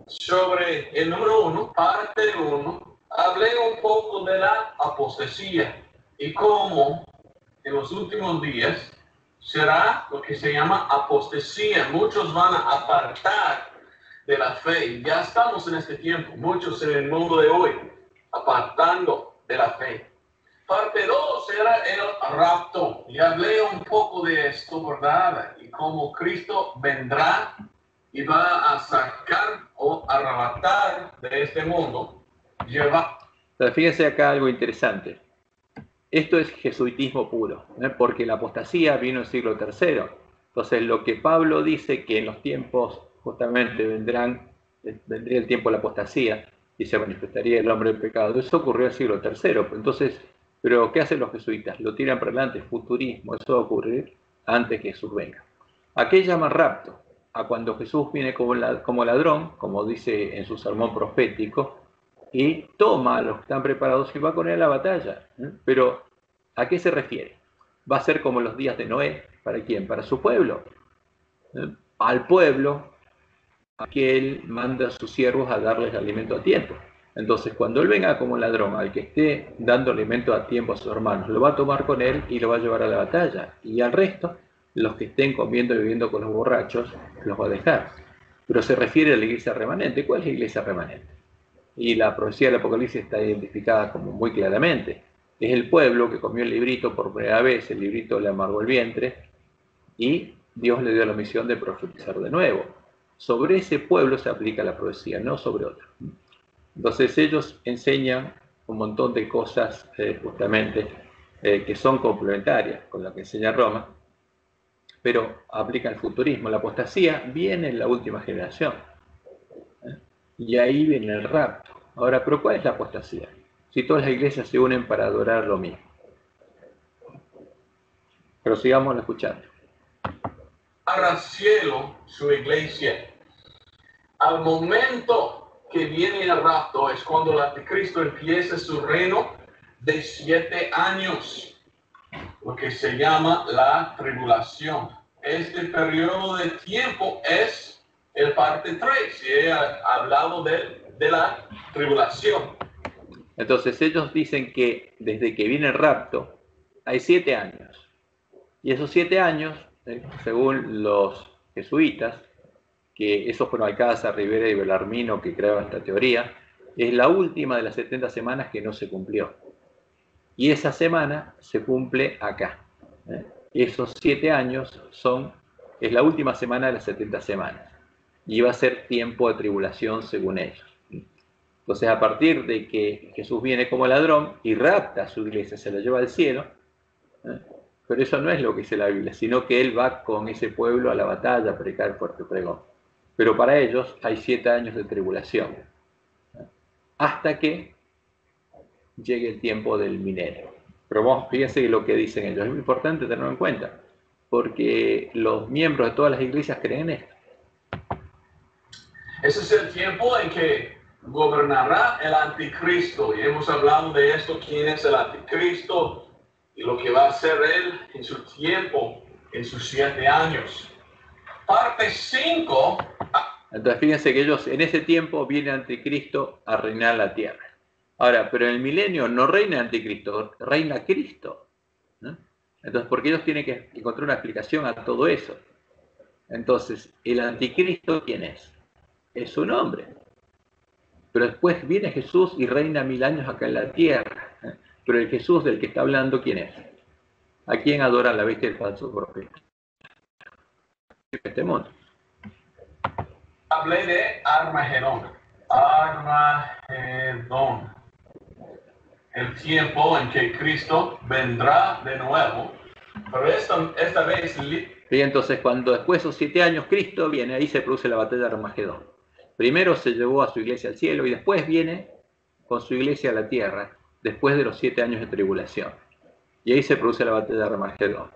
sobre el número 1, parte 1. Hablé un poco de la apostasía y cómo en los últimos días será lo que se llama apostasía. Muchos van a apartar de la fe. Ya estamos en este tiempo, muchos en el mundo de hoy, apartando de la fe. Parte 2 era el rapto. Y hablé un poco de esto, ¿verdad? Y cómo Cristo vendrá y va a sacar o arrebatar de este mundo. Pero fíjense acá algo interesante. Esto es jesuitismo puro, porque la apostasía vino en el siglo III. Entonces, lo que Pablo dice que en los tiempos justamente vendría el tiempo de la apostasía y se manifestaría el hombre del pecado. Eso ocurrió en el siglo III. Entonces, ¿pero qué hacen los jesuitas? Lo tiran para adelante, futurismo. Eso va a ocurrir antes que Jesús venga. ¿A qué llaman rapto? A cuando Jesús viene como ladrón, como dice en su sermón profético, y toma a los que están preparados y va con él a la batalla. Pero, ¿a qué se refiere? Va a ser como los días de Noé. ¿Para quién? Para su pueblo. Al pueblo a que él manda a sus siervos a darles alimento a tiempo. Entonces, cuando él venga como ladrón, al que esté dando alimento a tiempo a sus hermanos, lo va a tomar con él y lo va a llevar a la batalla. Y al resto, los que estén comiendo y bebiendo con los borrachos, los va a dejar. Pero se refiere a la iglesia remanente. ¿Cuál es la iglesia remanente? Y la profecía del Apocalipsis está identificada como muy claramente. Es el pueblo que comió el librito por primera vez, el librito le amargó el vientre, y Dios le dio la misión de profetizar de nuevo. Sobre ese pueblo se aplica la profecía, no sobre otro. Entonces ellos enseñan un montón de cosas justamente que son complementarias con lo que enseña Roma, pero aplican el futurismo. La apostasía viene en la última generación. Y ahí viene el rapto. Ahora, ¿pero cuál es la apostasía? Si todas las iglesias se unen para adorar lo mismo. Pero sigamos escuchando. Al cielo su iglesia. Al momento que viene el rapto es cuando el anticristo empieza su reino de 7 años. lo que se llama la tribulación. Este periodo de tiempo es el parte 3, y he hablado de la tribulación. Entonces ellos dicen que desde que viene el rapto hay 7 años. Y esos 7 años, según los jesuitas, que esos fueron Alcázar, Rivera y Bellarmino que crearon esta teoría, es la última de las 70 semanas que no se cumplió. Y esa semana se cumple acá. Esos 7 años es la última semana de las 70 semanas. Y va a ser tiempo de tribulación según ellos. Entonces, a partir de que Jesús viene como ladrón y rapta a su iglesia, se la lleva al cielo, pero eso no es lo que dice la Biblia, sino que Él va con ese pueblo a la batalla a predicar el fuerte pregón. Pero para ellos hay 7 años de tribulación, hasta que llegue el tiempo del milenio. Pero fíjense lo que dicen ellos, es muy importante tenerlo en cuenta, porque los miembros de todas las iglesias creen en esto. Ese es el tiempo en que gobernará el anticristo, y hemos hablado de esto, quién es el anticristo y lo que va a hacer él en su tiempo, en sus 7 años. Parte 5. Entonces fíjense que ellos en ese tiempo viene el anticristo a reinar la tierra. Ahora, pero en el milenio no reina el anticristo, reina Cristo, ¿no? Entonces, porque ellos tienen que encontrar una explicación a todo eso. Entonces, ¿el anticristo quién es? Es su nombre. Pero después viene Jesús y reina 1000 años acá en la tierra. Pero el Jesús del que está hablando, ¿quién es? ¿A quién adora la bestia del falso profeta? Este mundo. Hablé de Armagedón. Armagedón. El tiempo en que Cristo vendrá de nuevo. Pero esta vez... Y entonces, cuando después de esos 7 años Cristo viene, ahí se produce la batalla de Armagedón. Primero se llevó a su iglesia al cielo y después viene con su iglesia a la tierra, después de los 7 años de tribulación. Y ahí se produce la batalla de Armagedón.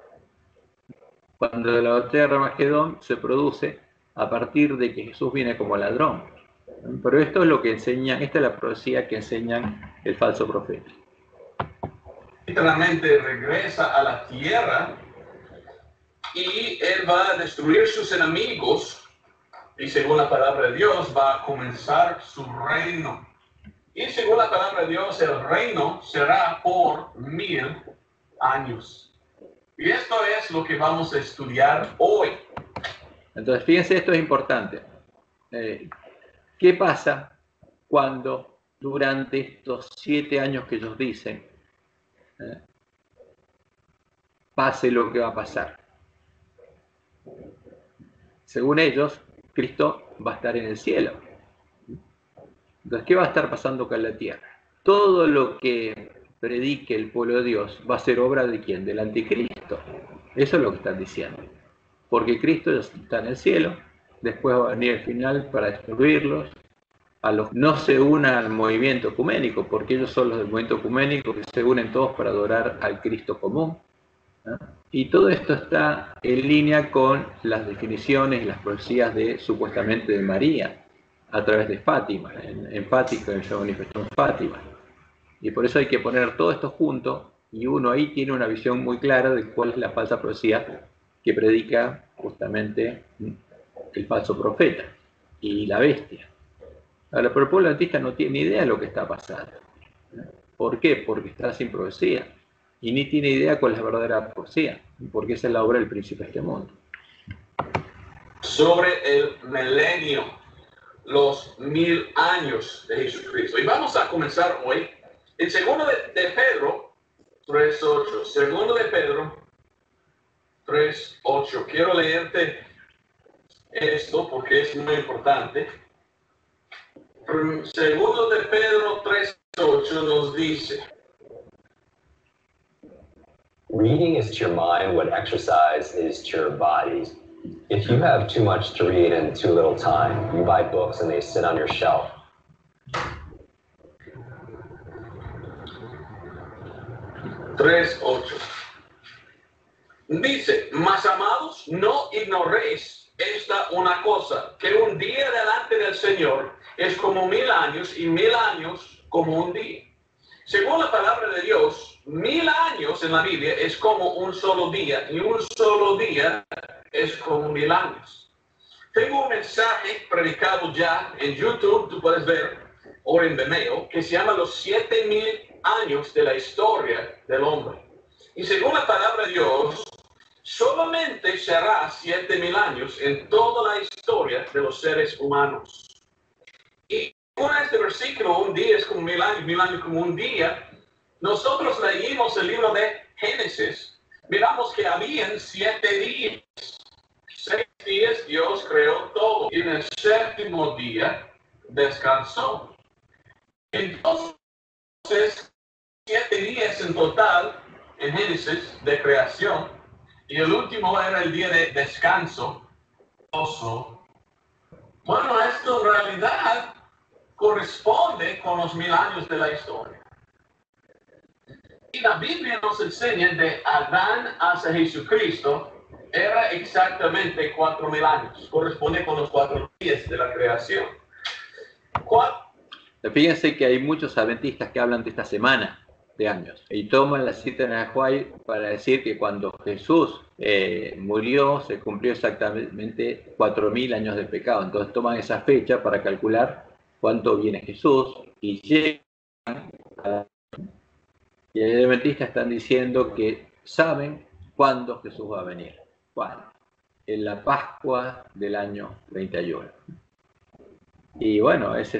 Cuando la batalla de Armagedón se produce a partir de que Jesús viene como ladrón. Pero esto es lo que enseña, esta es la profecía que enseñan el falso profeta. Literalmente regresa a la tierra y él va a destruir sus enemigos. Y según la palabra de Dios, va a comenzar su reino. Y según la palabra de Dios, el reino será por 1000 años. Y esto es lo que vamos a estudiar hoy. Entonces, fíjense, esto es importante. ¿Qué pasa cuando durante estos 7 años que ellos dicen pase lo que va a pasar? Según ellos, Cristo va a estar en el cielo. Entonces, ¿qué va a estar pasando acá en la tierra? Todo lo que predique el pueblo de Dios va a ser obra de ¿quién? Del anticristo. Eso es lo que están diciendo. Porque Cristo ya está en el cielo, después va a venir el final para destruirlos. A los no se unan al movimiento ecuménico, porque ellos son los del movimiento ecuménico que se unen todos para adorar al Cristo común. Y todo esto está en línea con las definiciones y las profecías de supuestamente de María a través de Fátima, en Fátima, se manifestó en Fátima. Y por eso hay que poner todo esto junto y uno ahí tiene una visión muy clara de cuál es la falsa profecía que predica justamente el falso profeta y la bestia. Ahora, pero el pueblo adventista no tiene ni idea de lo que está pasando. ¿Por qué? Porque está sin profecía. Y ni tiene idea cuál es la verdadera profecía, porque esa es la obra del príncipe de este mundo. Sobre el milenio, los 1000 años de Jesucristo. Y vamos a comenzar hoy en segundo de Pedro 3:8. Segundo de Pedro 3:8. Quiero leerte esto porque es muy importante. Segundo de Pedro 3:8 nos dice: Reading is to your mind what exercise is to your bodies. If you have too much to read and too little time, you buy books and they sit on your shelf. Dice: mas amados, no ignoréis esta una cosa, que un día delante del Señor es como 1000 años y 1000 años como un día. Según la palabra de Dios, 1000 años en la Biblia es como un solo día, y un solo día es como 1000 años. Tengo un mensaje predicado ya en YouTube, tú puedes ver, o en Vimeo, que se llama Los 7000 años de la historia del hombre. Y según la palabra de Dios, solamente será 7000 años en toda la historia de los seres humanos. Y con este versículo, un día es como 1000 años como un día. Nosotros leímos el libro de Génesis, miramos que habían 7 días. 6 días Dios creó todo, y en el séptimo día descansó. Entonces, 7 días en total en Génesis de creación, y el último era el día de descanso. Bueno, esto en realidad corresponde con los 1000 años de la historia. Y la Biblia nos enseña de Adán hasta Jesucristo era exactamente 4000 años. Corresponde con los 4 días de la creación. Fíjense que hay muchos adventistas que hablan de esta semana de años y toman la cita de Nahuay para decir que cuando Jesús murió se cumplió exactamente 4000 años de pecado. Entonces toman esa fecha para calcular cuánto viene Jesús y llegan a... Y los adventistas están diciendo que saben cuándo Jesús va a venir. ¿Cuándo? En la Pascua del año 31. Y bueno, ese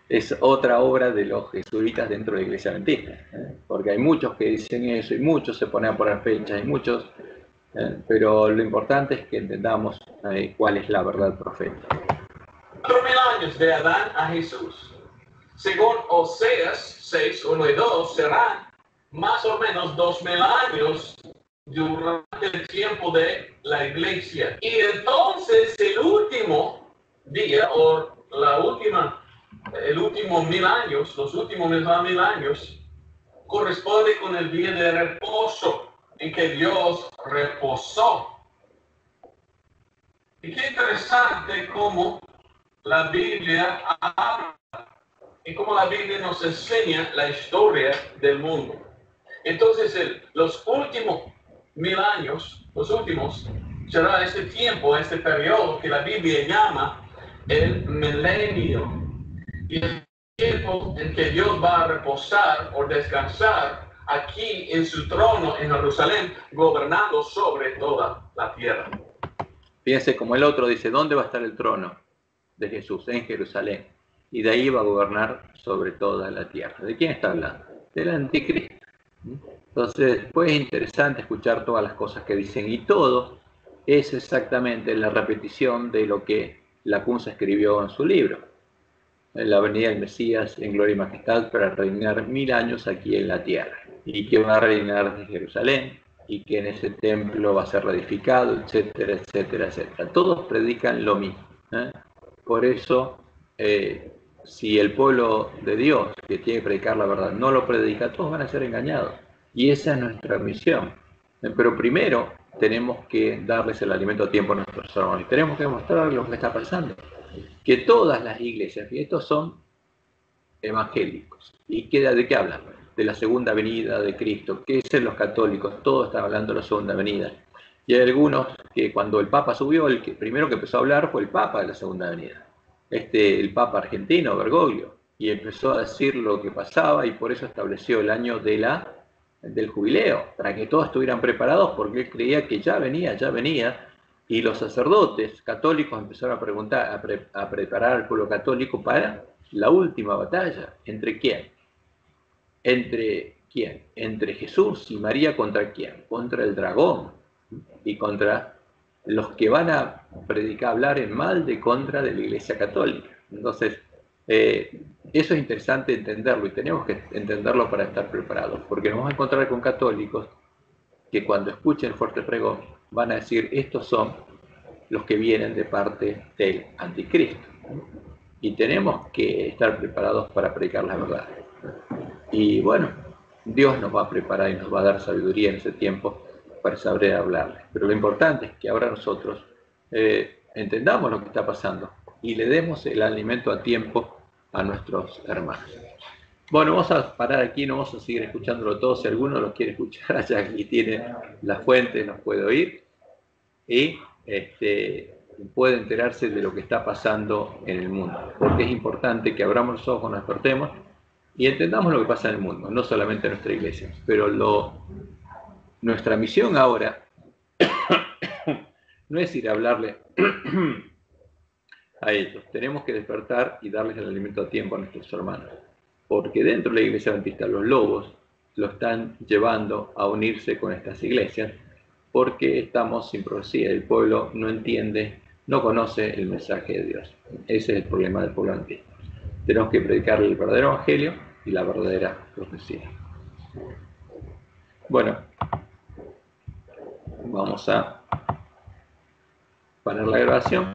es otra obra de los jesuitas dentro de la iglesia adventista, porque hay muchos que dicen eso y muchos se ponen a poner fechas y muchos, pero lo importante es que entendamos cuál es la verdad profética. 4000 años de Adán a Jesús. Según Oseas 6, 1 y 2, serán más o menos 2000 años durante el tiempo de la iglesia. Y entonces el último día, o el último 1000 años, los últimos 1000 años, corresponde con el día de reposo, en que Dios reposó. Y qué interesante cómo la Biblia habla y cómo la Biblia nos enseña la historia del mundo. Entonces, los últimos 1000 años, será este tiempo, este periodo que la Biblia llama el milenio. Y el tiempo en que Dios va a reposar o descansar aquí en su trono en Jerusalén, gobernando sobre toda la tierra. Fíjense como el otro dice, ¿dónde va a estar el trono de Jesús? En Jerusalén. Y de ahí va a gobernar sobre toda la tierra. ¿De quién está hablando? Del anticristo. Entonces, pues es interesante escuchar todas las cosas que dicen y todo es exactamente la repetición de lo que Lacunza escribió en su libro. La venida del Mesías en gloria y majestad para reinar 1000 años aquí en la tierra. Y que va a reinar desde Jerusalén y que en ese templo va a ser reedificado, etcétera, etcétera, etcétera. Todos predican lo mismo. Por eso, si el pueblo de Dios que tiene que predicar la verdad no lo predica, todos van a ser engañados. Y esa es nuestra misión. Pero primero tenemos que darles el alimento a tiempo a nuestros hermanos. Y tenemos que mostrarles lo que está pasando. Que todas las iglesias, y estos son evangélicos. ¿Y de qué hablan? De la segunda venida de Cristo. ¿Qué dicen los católicos? Todos están hablando de la segunda venida. Y hay algunos que cuando el Papa subió, el primero que empezó a hablar fue el Papa de la segunda venida. El Papa argentino, Bergoglio. Y empezó a decir lo que pasaba y por eso estableció el año del jubileo, para que todos estuvieran preparados, porque él creía que ya venía, y los sacerdotes católicos empezaron a preguntar, a preparar al pueblo católico para la última batalla. ¿Entre quién? ¿Entre quién? Entre Jesús y María, ¿contra quién? Contra el dragón y contra los que van a predicar, hablar en mal contra de la Iglesia Católica. Entonces, eso es interesante entenderlo y tenemos que entenderlo para estar preparados, porque nos vamos a encontrar con católicos que cuando escuchen el fuerte pregón van a decir, estos son los que vienen de parte del anticristo. Y tenemos que estar preparados para predicar la verdad. Y bueno, Dios nos va a preparar y nos va a dar sabiduría en ese tiempo para saber hablarle. Pero lo importante es que ahora nosotros entendamos lo que está pasando y le demos el alimento a tiempo a nuestros hermanos. Bueno, vamos a parar aquí, no vamos a seguir escuchándolo todo. Si alguno los quiere escuchar, allá aquí tiene las fuentes, nos puede oír y puede enterarse de lo que está pasando en el mundo, porque es importante que abramos los ojos, nos despertemos y entendamos lo que pasa en el mundo, no solamente en nuestra iglesia. Pero nuestra misión ahora no es ir a hablarle a ellos. Tenemos que despertar y darles el alimento a tiempo a nuestros hermanos, porque dentro de la iglesia adventista los lobos lo están llevando a unirse con estas iglesias, porque estamos sin profecía. El pueblo no entiende, no conoce el mensaje de Dios. Ese es el problema del pueblo adventista. Tenemos que predicarle el verdadero evangelio y la verdadera profecía. Bueno, vamos a parar la grabación.